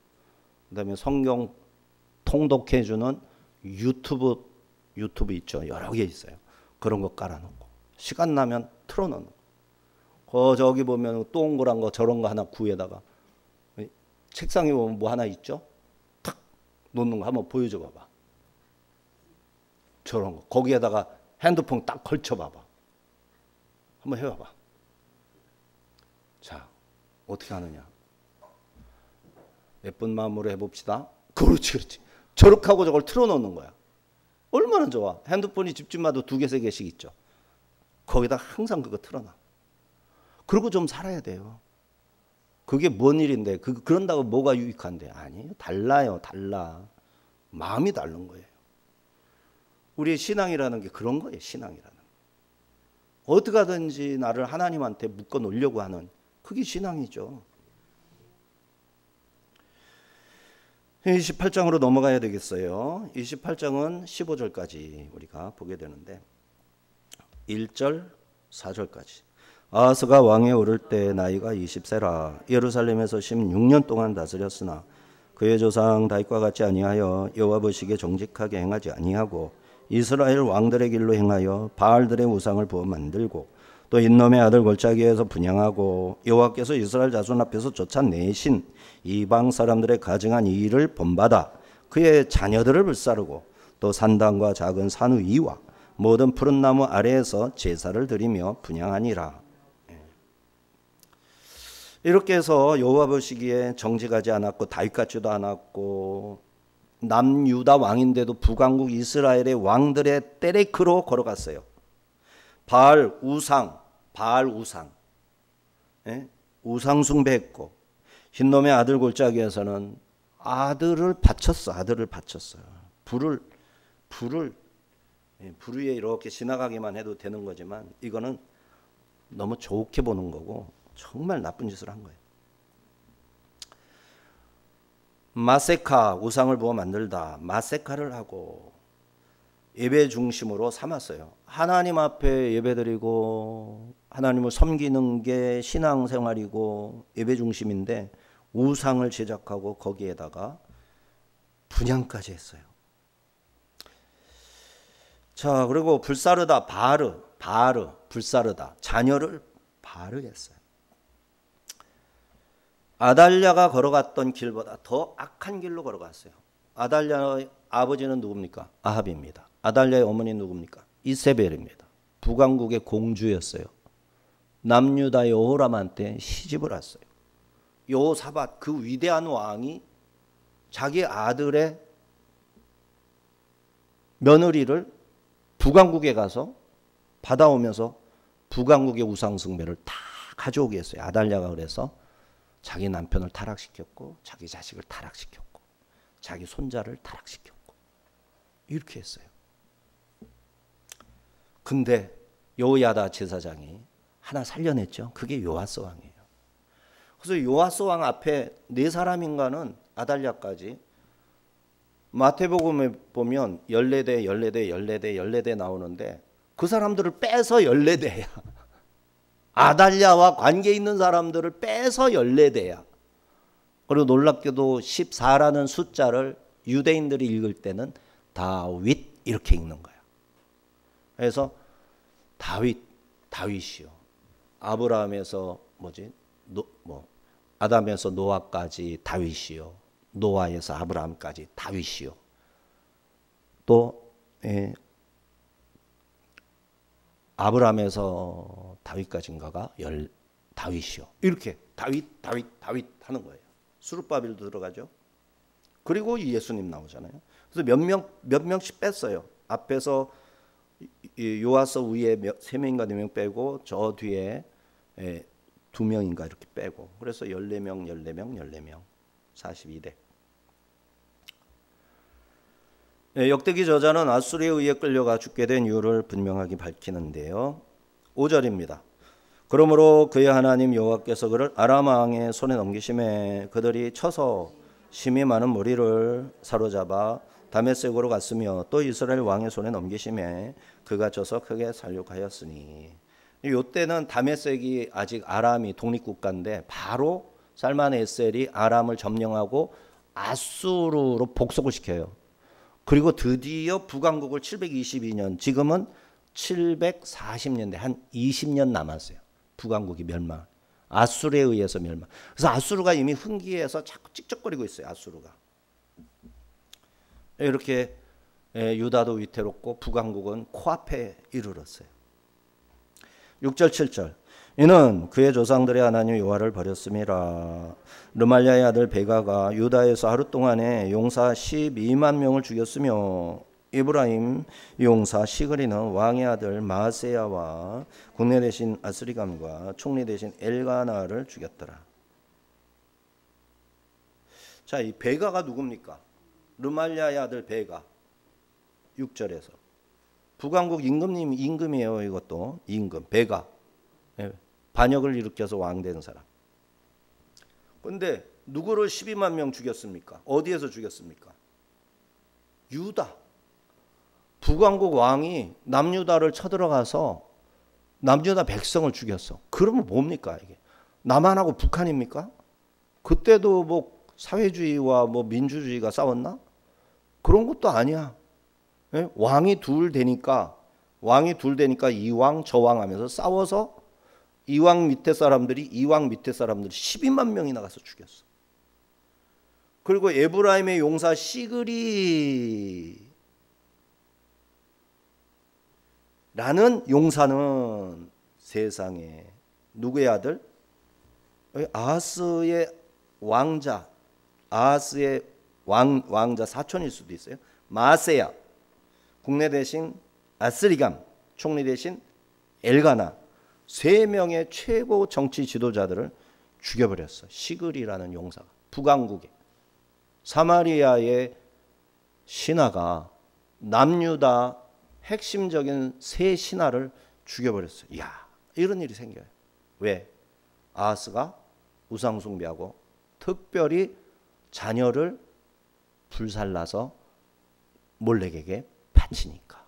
그다음에 성경 통독해주는 유튜브 있죠. 여러 개 있어요. 그런 거 깔아놓고 시간 나면 틀어놓는 거. 저기 보면 동그란 거 저런 거 하나 구에다가, 책상에 보면 뭐 하나 있죠. 탁 놓는 거 한번 보여줘 봐봐. 저런 거 거기에다가 핸드폰 딱 걸쳐 봐봐. 한번 해봐봐. 자, 어떻게 하느냐. 예쁜 마음으로 해봅시다. 그렇지. 저렇게 하고 저걸 틀어놓는 거야. 얼마나 좋아. 핸드폰이 집집마다 2개, 3개씩 있죠. 거기다 항상 그거 틀어놔. 그리고 좀 살아야 돼요. 그게 뭔 일인데, 그런다고 뭐가 유익한데? 아니에요. 달라요. 마음이 다른 거예요. 우리의 신앙이라는 게 그런 거예요. 신앙이라는 게. 어떻게 하든지 나를 하나님한테 묶어 놓으려고 하는, 그게 신앙이죠. 28장으로 넘어가야 되겠어요. 28장은 15절까지 우리가 보게 되는데, 1절, 4절까지. 아하스가 왕에 오를 때 나이가 20세라. 예루살렘에서 16년 동안 다스렸으나 그의 조상 다윗과 같이 아니하여 여호와 보시기에 정직하게 행하지 아니하고 이스라엘 왕들의 길로 행하여 바알들의 우상을 부어 만들고 또 인놈의 아들 골짜기에서 분향하고 여호와께서 이스라엘 자손 앞에서 쫓아내신 이방 사람들의 가증한 이 일을 본받아 그의 자녀들을 불사르고 또 산당과 작은 산 위와 모든 푸른 나무 아래에서 제사를 드리며 분향하니라. 이렇게 해서 여호와 보시기에 정직하지 않았고 다윗 같지도 않았고 남유다 왕인데도 북왕국 이스라엘의 왕들의 때레크로 걸어갔어요. 바알 우상, 우상 숭배했고 흰놈의 아들 골짜기에서는 아들을 바쳤어요. 불을 불 위에 이렇게 지나가기만 해도 되는 거지만 이거는 너무 좋게 보는 거고 정말 나쁜 짓을 한 거예요. 마세카, 우상을 부어 만들다. 마세카를 하고 예배 중심으로 삼았어요. 하나님 앞에 예배드리고 하나님을 섬기는 게 신앙생활이고 예배 중심인데 우상을 제작하고 거기에다가 분향까지 했어요. 자, 그리고 불사르다, 바르, 불사르다. 자녀를 바르겠어요. 아달랴가 걸어갔던 길보다 더 악한 길로 걸어갔어요. 아달랴의 아버지는 누굽니까? 아합입니다. 아달랴의 어머니는 누굽니까? 이세벨입니다. 북왕국의 공주였어요. 남유다 여호람한테 시집을 왔어요. 여호사밧, 그 위대한 왕이 자기 아들의 며느리를 북왕국에 가서 받아오면서 북왕국의 우상숭배를 다 가져오게 했어요. 아달랴가 그래서 자기 남편을 타락시켰고 자기 자식을 타락시켰고 자기 손자를 타락시켰고 이렇게 했어요. 근데 여호야다 제사장이 하나 살려냈죠. 그게 요아스 왕이에요. 그래서 요아스 왕 앞에 4사람인가는 아달랴까지 마태복음에 보면 14대 나오는데 그 사람들을 빼서 14대야. 아달랴와 관계 있는 사람들을 빼서 14대야. 그리고 놀랍게도 14라는 숫자를 유대인들이 읽을 때는 다윗 이렇게 읽는 거야. 그래서 다윗이요. 아브라함에서 아담에서 노아까지 다윗이요. 노아에서 아브라함까지 다윗이요. 또 아브라함에서 다윗까지인가가 다윗이요. 이렇게 다윗 하는 거예요. 수룹바벨도 들어가죠. 그리고 예수님 나오잖아요. 그래서 몇 명씩 뺐어요. 앞에서 이 요아서 위에 3명인가 4명 빼고 저 뒤에 2명인가 이렇게 빼고 그래서 14명 42대. 역대기 저자는 아수르에 의해 끌려가 죽게 된 이유를 분명하게 밝히는데요. 5절입니다. 그러므로 그의 하나님 여호와께서 그를 아람 왕의 손에 넘기심에 그들이 쳐서 심히 많은 무리를 사로잡아 다메섹으로 갔으며 또 이스라엘 왕의 손에 넘기심에 그가 져서 크게 살육하였으니. 이때는 다메섹이 아직 아람이 독립국가인데 바로 살만에셀이 아람을 점령하고 아수르로 복속을 시켜요. 그리고 드디어 북왕국을 722년, 지금은 740년대 한 20년 남았어요. 북왕국이 멸망. 아수르에 의해서 멸망. 그래서 아수르가 이미 흥기해서 자꾸 찍적거리고 있어요. 아수르가. 이렇게 유다도 위태롭고 북왕국은 코앞에 이르렀어요. 6절 7절. 이는 그의 조상들의 하나님 여호와를 버렸음이라. 르말리아의 아들 베가가 유다에서 하루 동안에 용사 12만 명을 죽였으며 이브라임 용사 시그리는 왕의 아들 마세야와 국내 대신 아스리감과 총리 대신 엘가나를 죽였더라. 자, 이 베가가 누굽니까? 르말리아의 아들 베가. 6절에서 북왕국 임금이에요. 이것도 임금 베가. 반역을 일으켜서 왕된 사람. 그런데 누구를 12만 명 죽였습니까? 어디에서 죽였습니까? 유다. 북왕국 왕이 남유다를 쳐들어가서 남유다 백성을 죽였어. 그러면 뭡니까 이게? 남한하고 북한입니까? 그때도 뭐 사회주의와 뭐 민주주의가 싸웠나? 그런 것도 아니야. 왕이 둘 되니까 이왕 저왕 하면서 싸워서 이왕 밑에 사람들이 12만 명이나 가서 죽였어. 그리고 에브라임의 용사 시그리라는 용사는 세상에 누구의 아들? 아하스의 왕자, 아하스의 왕자 사촌일 수도 있어요. 마세야, 국내 대신 아스리감, 총리 대신 엘가나, 3명의 최고 정치 지도자들을 죽여버렸어. 시글이라는 용사가. 북왕국에 사마리아의 신하가 남유다 핵심적인 세 신하를 죽여버렸어요. 이야, 이런 일이 생겨요. 왜? 아하스가 우상숭배하고 특별히 자녀를 불살라서 몰렉에게 바치니까.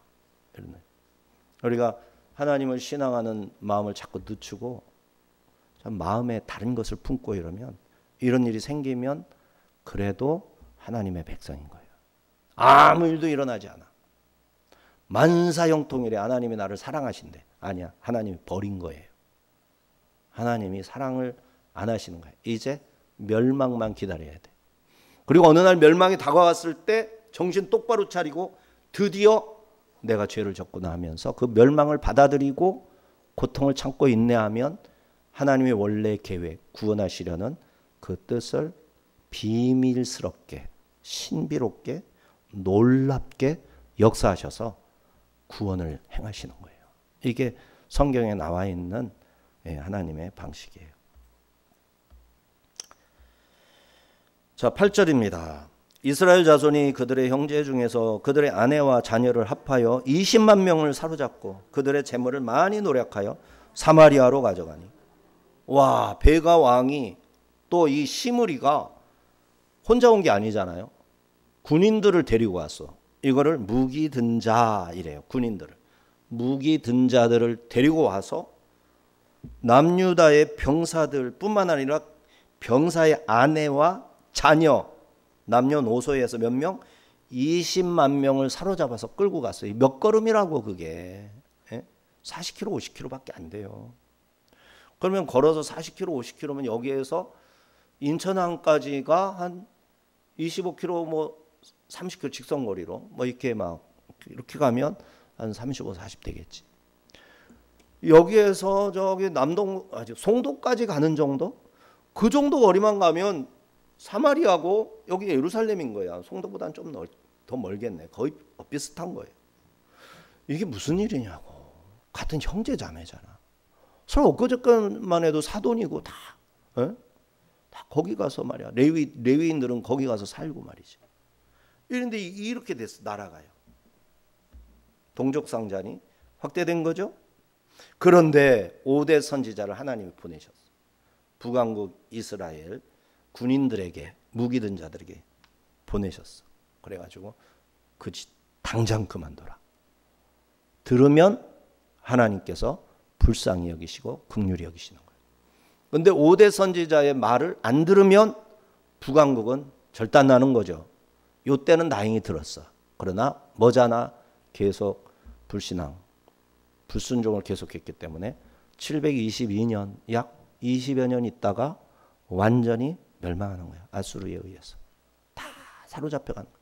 우리가 하나님을 신앙하는 마음을 자꾸 늦추고 마음에 다른 것을 품고 이러면 이런 일이 생기면 그래도 하나님의 백성인 거예요. 아무 일도 일어나지 않아. 만사형통일에 하나님이 나를 사랑하신대. 아니야. 하나님이 버린 거예요. 하나님이 사랑을 안 하시는 거예요. 이제 멸망만 기다려야 돼. 그리고 어느 날 멸망이 다가왔을 때 정신 똑바로 차리고 드디어 내가 죄를 졌구나 하면서 그 멸망을 받아들이고 고통을 참고 인내하면 하나님의 원래 계획, 구원하시려는 그 뜻을 비밀스럽게, 신비롭게, 놀랍게 역사하셔서 구원을 행하시는 거예요. 이게 성경에 나와 있는 하나님의 방식이에요. 자, 8절입니다. 이스라엘 자손이 그들의 형제 중에서 그들의 아내와 자녀를 합하여 20만 명을 사로잡고 그들의 재물을 많이 노력하여 사마리아로 가져가니. 와, 베가 왕이 또 이 시므리가 혼자 온 게 아니잖아요. 군인들을 데리고 왔어. 이거를 무기 든 자 이래요. 군인들을. 무기 든 자들을 데리고 와서 남유다의 병사들 뿐만 아니라 병사의 아내와 자녀, 남녀노소에서 몇 명? 20만 명을 사로잡아서 끌고 갔어요. 몇 걸음이라고 그게. 40km, 50km밖에 안 돼요. 그러면 걸어서 40km, 50km면 여기에서 인천항까지가 한 25km, 뭐 30km 직선거리로 뭐 이렇게 가면 한 35, 40 되겠지. 여기에서 저기 송도까지 가는 정도? 그 정도 거리만 가면 사마리아고 여기 예루살렘인 거야. 송도보다는 좀 더 멀겠네. 거의 비슷한 거예요. 이게 무슨 일이냐고. 같은 형제 자매잖아. 서로 엊그저께만 해도 사돈이고 다, 에? 다 거기 가서 말이야. 레위인들은 거기 가서 살고 말이지. 이런데 이렇게 됐어. 나라가요. 동족상잔이 확대된 거죠. 그런데 5대 선지자를 하나님이 보내셨어. 북왕국 이스라엘 군인들에게, 무기 든 자들에게 보내셨어. 그래가지고 그 당장 그만둬라. 들으면 하나님께서 불쌍히 여기시고 긍휼히 여기시는 거예요. 그런데 5대 선지자의 말을 안 들으면 북왕국은 절단나는 거죠. 이때는 다행히 들었어. 그러나 머자나 계속 불신앙, 불순종을 계속했기 때문에 722년, 약 20여 년 있다가 완전히 멸망하는 거예요. 아수르에 의해서. 다 사로잡혀가는 거예요.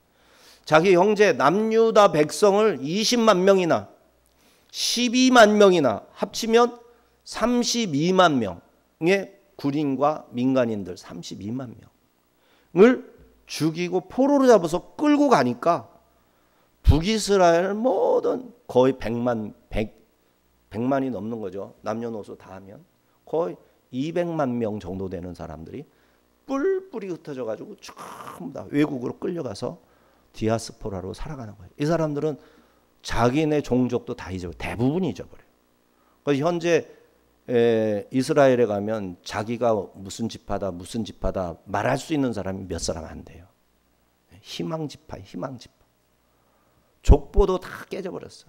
자기 형제 남유다 백성을 20만 명이나 12만 명이나 합치면 32만 명의 군인과 민간인들 32만 명을 죽이고 포로로 잡아서 끌고 가니까 북이스라엘 모든 거의 100만이 넘는 거죠. 남녀노소 다 하면 거의 200만 명 정도 되는 사람들이 뿔뿔이 흩어져 가지고 전부 다 외국으로 끌려가서 디아스포라로 살아가는 거예요. 이 사람들은 자기네 종족도 다 잊어버려요. 대부분이 잊어버려요. 그래서 현재 이스라엘에 가면 자기가 무슨 지파다 무슨 지파다 말할 수 있는 사람이 몇 사람 안 돼요. 희망지파. 족보도 다 깨져버렸어.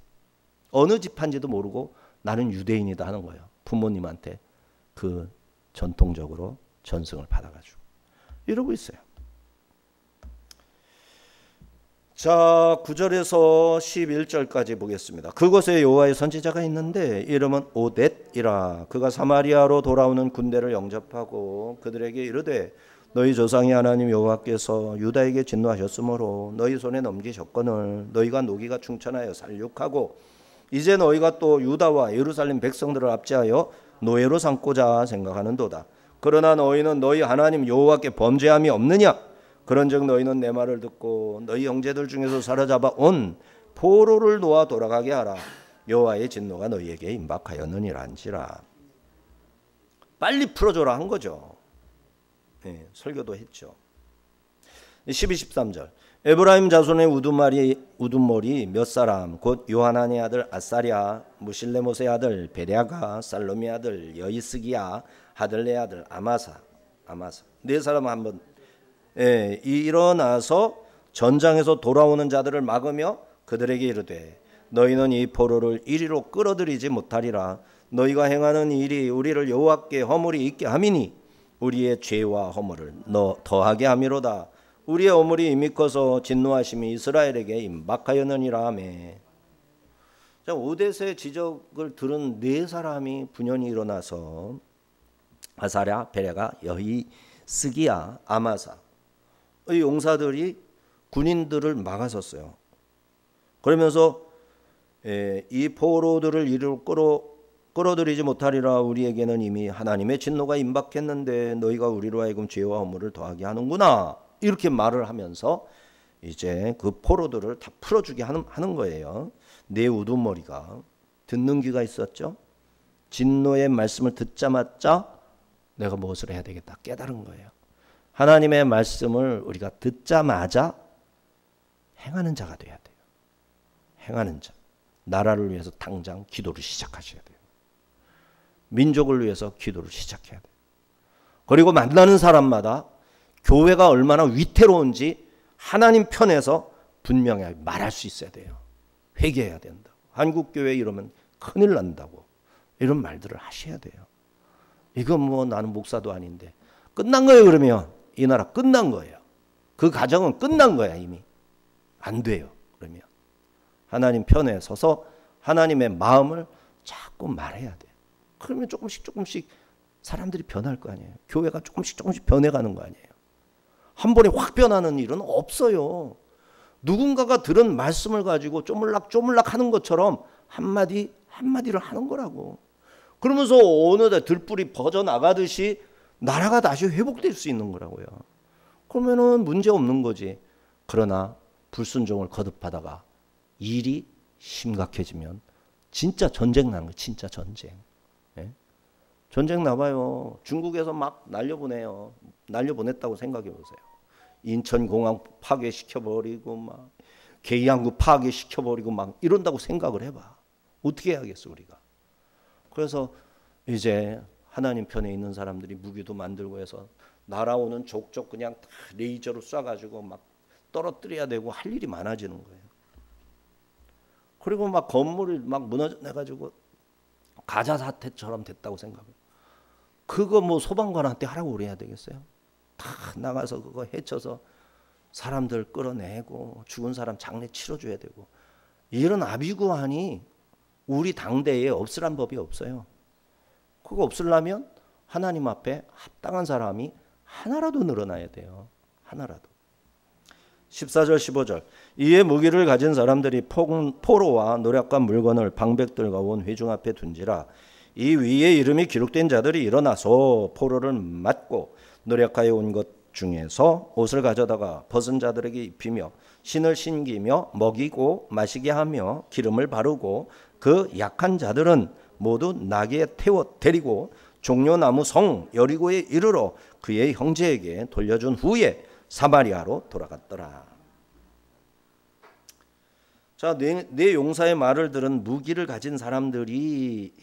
어느 지파인지도 모르고 나는 유대인이다 하는 거예요. 부모님한테 그 전통적으로 전승을 받아가지고 이러고 있어요. 자, 9절에서 11절까지 보겠습니다. 그곳에 여호와의 선지자가 있는데 이름은 오뎃이라. 그가 사마리아로 돌아오는 군대를 영접하고 그들에게 이르되 너희 조상의 하나님 여호와께서 유다에게 진노하셨으므로 너희 손에 넘기셨거늘 너희가 노기가 충천하여 살육하고 이제 너희가 또 유다와 예루살렘 백성들을 압제하여 노예로 삼고자 생각하는도다. 그러나 너희는 너희 하나님 여호와께 범죄함이 없느냐? 그런즉 너희는 내 말을 듣고 너희 형제들 중에서 사로잡아 온 포로를 놓아 돌아가게 하라. 여호와의 진노가 너희에게 임박하였느니라 한지라. 빨리 풀어줘라 한 거죠. 네, 설교도 했죠. 12, 13절 에브라임 자손의 우두머리 몇 사람 곧 요하난의 아들 아사랴 무실레못의 아들 베랴가 살롬의 아들 여이스기야 하들레의 아들 아마사 네 사람 한번 일어나서 전장에서 돌아오는 자들을 막으며 그들에게 이르되 너희는 이 포로를 이리로 끌어들이지 못하리라. 너희가 행하는 일이 우리를 여호와께 허물이 있게 함이니 우리의 죄와 허물을 더하게 함이로다. 우리의 허물이 이미 커서 진노하심이 이스라엘에게 임박하였느니라 하매. 자, 오뎃의 지적을 들은 네 사람이 분연히 일어나서 아사랴, 베랴가, 여히스기야, 아마사 이 용사들이 군인들을 막아섰어요. 그러면서 이 포로들을 이리로 끌어들이지 못하리라. 우리에게는 이미 하나님의 진노가 임박했는데 너희가 우리로 하여금 죄와 허물을 더하게 하는구나. 이렇게 말을 하면서 이제 그 포로들을 다 풀어주게 하는 거예요. 내 우두머리가 듣는 귀가 있었죠. 진노의 말씀을 듣자마자 내가 무엇을 해야 되겠다 깨달은 거예요. 하나님의 말씀을 우리가 듣자마자 행하는 자가 돼야 돼요. 행하는 자. 나라를 위해서 당장 기도를 시작하셔야 돼요. 민족을 위해서 기도를 시작해야 돼요. 그리고 만나는 사람마다 교회가 얼마나 위태로운지 하나님 편에서 분명히 말할 수 있어야 돼요. 회개해야 된다고. 한국교회 이러면 큰일 난다고. 이런 말들을 하셔야 돼요. 이건 뭐 나는 목사도 아닌데 끝난 거예요. 그러면 이 나라 끝난 거예요. 그 가정은 끝난 거야 이미. 안 돼요. 그러면 하나님 편에 서서 하나님의 마음을 자꾸 말해야 돼요. 그러면 조금씩 사람들이 변할 거 아니에요. 교회가 조금씩 변해가는 거 아니에요. 한 번에 확 변하는 일은 없어요. 누군가가 들은 말씀을 가지고 쪼물락 하는 것처럼 한마디를 하는 거라고. 그러면서 어느새 들불이 퍼져나가듯이 나라가 다시 회복될 수 있는 거라고요. 그러면은 문제 없는 거지. 그러나 불순종을 거듭하다가 일이 심각해지면 진짜 전쟁 나는 거예요. 진짜 전쟁. 예? 전쟁 나봐요. 중국에서 막 날려보내요. 날려보냈다고 생각해 보세요. 인천공항 파괴시켜버리고 막 계양구 파괴시켜버리고 막 이런다고 생각을 해봐. 어떻게 해야겠어 우리가. 그래서 이제 하나님 편에 있는 사람들이 무기도 만들고 해서 날아오는 족족 그냥 다 레이저로 쏴가지고 막 떨어뜨려야 되고 할 일이 많아지는 거예요. 그리고 막 건물이 막 무너져가지고 가자 사태처럼 됐다고 생각해요. 그거 뭐 소방관한테 하라고 그래야 되겠어요? 다 나가서 그거 해쳐서 사람들 끌어내고 죽은 사람 장례 치러줘야 되고 이런 아비구환이 우리 당대에 없으란 법이 없어요. 그거 없으려면 하나님 앞에 합당한 사람이 하나라도 늘어나야 돼요. 하나라도. 14절 15절 이에 무기를 가진 사람들이 포로와 노략과 물건을 방백들과 온 회중 앞에 둔지라. 이 위에 이름이 기록된 자들이 일어나서 포로를 맞고 노략하여 온 것 중에서 옷을 가져다가 벗은 자들에게 입히며 신을 신기며 먹이고 마시게 하며 기름을 바르고 그 약한 자들은 모두 나귀에 태워 데리고 종려나무 성 여리고에 이르러 그의 형제에게 돌려준 후에 사마리아로 돌아갔더라. 자, 내 용사의 말을 들은 무기를 가진 사람들이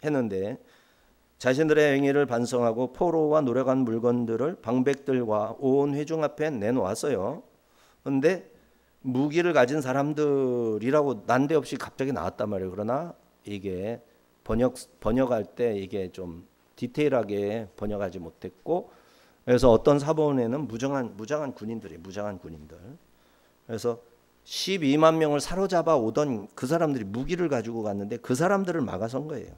했는데 자신들의 행위를 반성하고 포로와 노력한 물건들을 방백들과 온 회중 앞에 내놓았어요. 그런데 무기를 가진 사람들이라고 난데없이 갑자기 나왔단 말이에요. 그러나 이게 번역할 때 이게 좀 디테일하게 번역하지 못했고, 그래서 어떤 사본에는 무장한 군인들이 무장한 군인들. 그래서 12만 명을 사로잡아 오던 그 사람들이 무기를 가지고 갔는데 그 사람들을 막아선 거예요.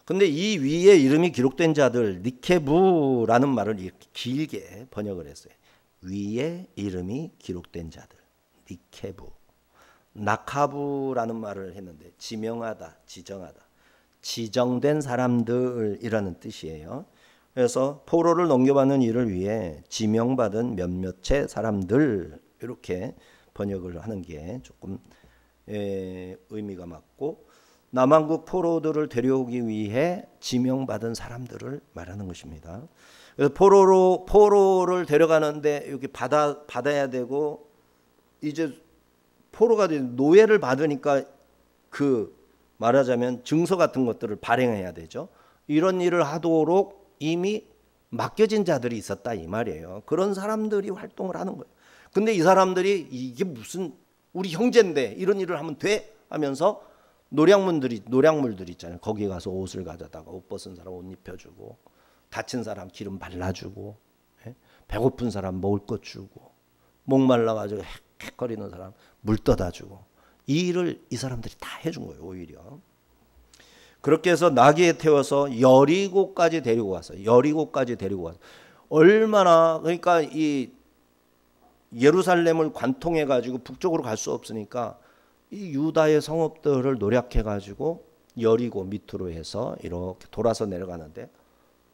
근데 이 위에 이름이 기록된 자들 니케부라는 말을 이렇게 길게 번역을 했어요. 위에 이름이 기록된 자들 니케부. 나카부라는 말을 했는데 지명하다, 지정하다, 지정된 사람들이라는 뜻이에요. 그래서 포로를 넘겨받는 일을 위해 지명받은 몇몇의 사람들 이렇게 번역을 하는 게 조금 의미가 맞고, 남한국 포로들을 데려오기 위해 지명받은 사람들을 말하는 것입니다. 그래서 포로를 데려가는데 여기 받아야 되고, 이제 포로가 노예를 받으니까 그 말하자면 증서 같은 것들을 발행해야 되죠. 이런 일을 하도록 이미 맡겨진 자들이 있었다 이 말이에요. 그런 사람들이 활동을 하는 거예요. 근데 이 사람들이 이게 무슨 우리 형제인데 이런 일을 하면 돼? 하면서 노략물들 있잖아요. 거기 가서 옷을 가져다가 옷 벗은 사람 옷 입혀주고, 다친 사람 기름 발라주고, 배고픈 사람 먹을 것 주고, 목말라가지고 헥헥거리는 사람 물 떠다 주고, 이 일을 이 사람들이 다 해준 거예요. 오히려 그렇게 해서 나귀에 태워서 여리고까지 데리고 왔어요. 여리고까지 데리고 왔어요. 얼마나, 그러니까 이 예루살렘을 관통해 가지고 북쪽으로 갈 수 없으니까 이 유다의 성읍들을 노략해 가지고 여리고 밑으로 해서 이렇게 돌아서 내려가는데,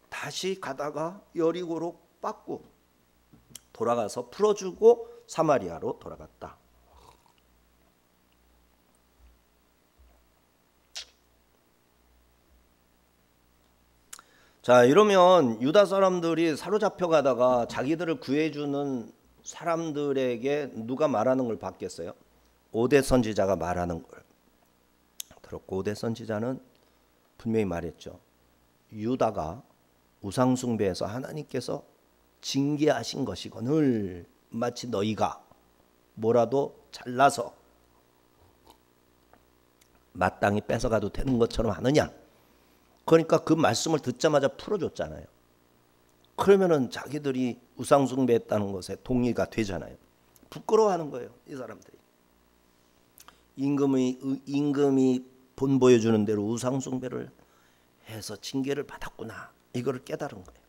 다시 가다가 여리고로 빠꾸 돌아가서 풀어주고 사마리아로 돌아갔다. 자, 이러면 유다 사람들이 사로잡혀 가다가 자기들을 구해주는 사람들에게 누가 말하는 걸 받겠어요? 오뎃 선지자가 말하는 걸 들었고, 오뎃 선지자는 분명히 말했죠. 유다가 우상숭배해서 하나님께서 징계하신 것이거늘 마치 너희가 뭐라도 잘나서 마땅히 뺏어가도 되는 것처럼 하느냐. 그러니까 그 말씀을 듣자마자 풀어줬잖아요. 그러면은 자기들이 우상숭배했다는 것에 동의가 되잖아요. 부끄러워하는 거예요, 이 사람들이. 임금이 본 보여주는 대로 우상숭배를 해서 징계를 받았구나, 이거를 깨달은 거예요.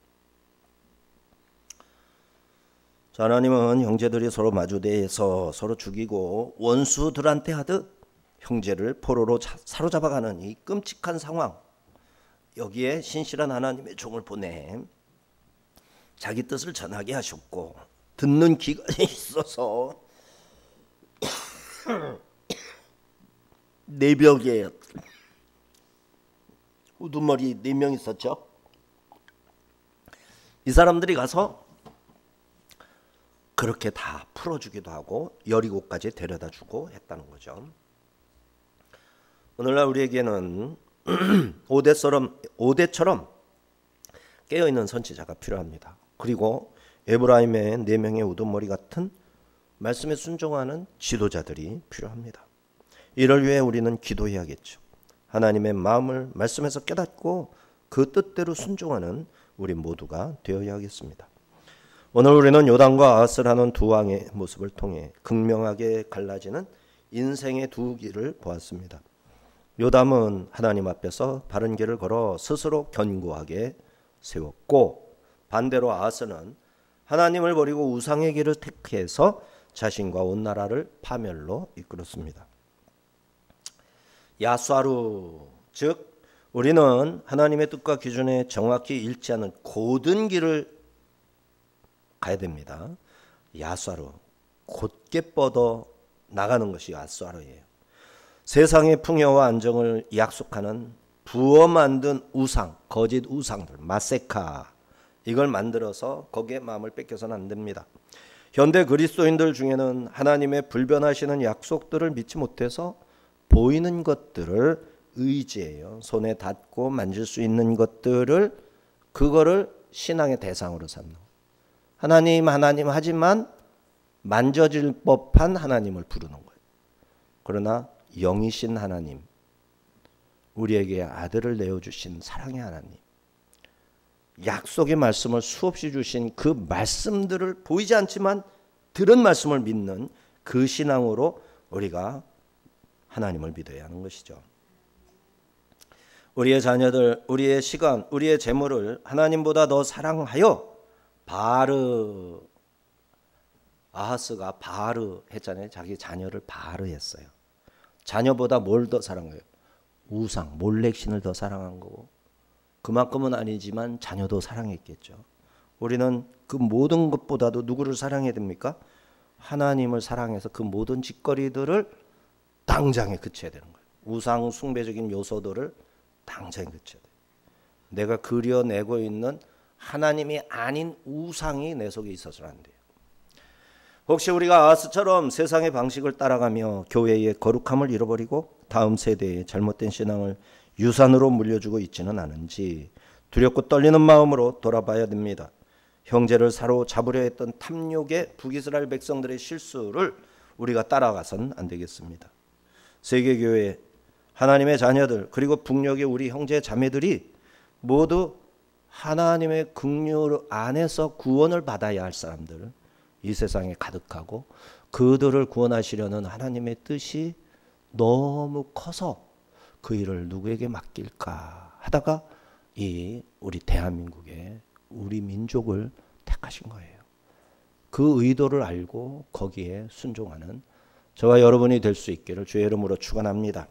자, 하나님은 형제들이 서로 마주대해서 서로 죽이고 원수들한테 하듯 형제를 포로로 사로잡아가는 이 끔찍한 상황, 여기에 신실한 하나님의 종을 보내 자기 뜻을 전하게 하셨고, 듣는 귀가 있어서 네 벽에 우두머리 4명 있었죠. 이 사람들이 가서 그렇게 다 풀어주기도 하고 여리고까지 데려다주고 했다는 거죠. 오늘날 우리에게는 오대처럼 깨어있는 선지자가 필요합니다. 그리고 에브라임의 4명의 우두머리 같은 말씀에 순종하는 지도자들이 필요합니다. 이를 위해 우리는 기도해야겠죠. 하나님의 마음을 말씀에서 깨닫고 그 뜻대로 순종하는 우리 모두가 되어야 하겠습니다. 오늘 우리는 요담과 아하스라는 두 왕의 모습을 통해 극명하게 갈라지는 인생의 두 길을 보았습니다. 요담은 하나님 앞에서 바른 길을 걸어 스스로 견고하게 세웠고, 반대로 아하스는 하나님을 버리고 우상의 길을 택해서 자신과 온 나라를 파멸로 이끌었습니다. 야수아루, 즉 우리는 하나님의 뜻과 기준에 정확히 일치하는 고든 길을 가야 됩니다. 야수아루, 곧게 뻗어 나가는 것이 야수아루예요. 세상의 풍요와 안정을 약속하는 부어 만든 우상, 거짓 우상들, 마세카, 이걸 만들어서 거기에 마음을 뺏겨서는 안 됩니다. 현대 그리스도인들 중에는 하나님의 불변하시는 약속들을 믿지 못해서 보이는 것들을 의지해요. 손에 닿고 만질 수 있는 것들을, 그거를 신앙의 대상으로 삼는, 하나님 하지만 만져질 법한 하나님을 부르는 거예요. 그러나 영이신 하나님, 우리에게 아들을 내어주신 사랑의 하나님, 약속의 말씀을 수없이 주신 그 말씀들을 보이지 않지만 들은 말씀을 믿는 그 신앙으로 우리가 하나님을 믿어야 하는 것이죠. 우리의 자녀들, 우리의 시간, 우리의 재물을 하나님보다 더 사랑하여 아하스가 바르 했잖아요. 자기 자녀를 바르 했어요. 자녀보다 뭘 더 사랑해요? 우상, 몰렉신을 더 사랑한 거고, 그만큼은 아니지만 자녀도 사랑했겠죠. 우리는 그 모든 것보다도 누구를 사랑해야 됩니까? 하나님을 사랑해서 그 모든 짓거리들을 당장에 그쳐야 되는 거예요. 우상 숭배적인 요소들을 당장에 그쳐야 돼요. 내가 그려내고 있는 하나님이 아닌 우상이 내 속에 있어서는 안 돼요. 혹시 우리가 아하스처럼 세상의 방식을 따라가며 교회의 거룩함을 잃어버리고 다음 세대에 잘못된 신앙을 유산으로 물려주고 있지는 않은지 두렵고 떨리는 마음으로 돌아봐야 됩니다. 형제를 사로잡으려 했던 탐욕의 북이스라엘 백성들의 실수를 우리가 따라가선 안 되겠습니다. 세계교회, 하나님의 자녀들, 그리고 북녘의 우리 형제 자매들이 모두 하나님의 긍휼 안에서 구원을 받아야 할 사람들, 이 세상에 가득하고 그들을 구원하시려는 하나님의 뜻이 너무 커서 그 일을 누구에게 맡길까 하다가 이 우리 대한민국의 우리 민족을 택하신 거예요. 그 의도를 알고 거기에 순종하는 저와 여러분이 될 수 있기를 주의 이름으로 축원합니다.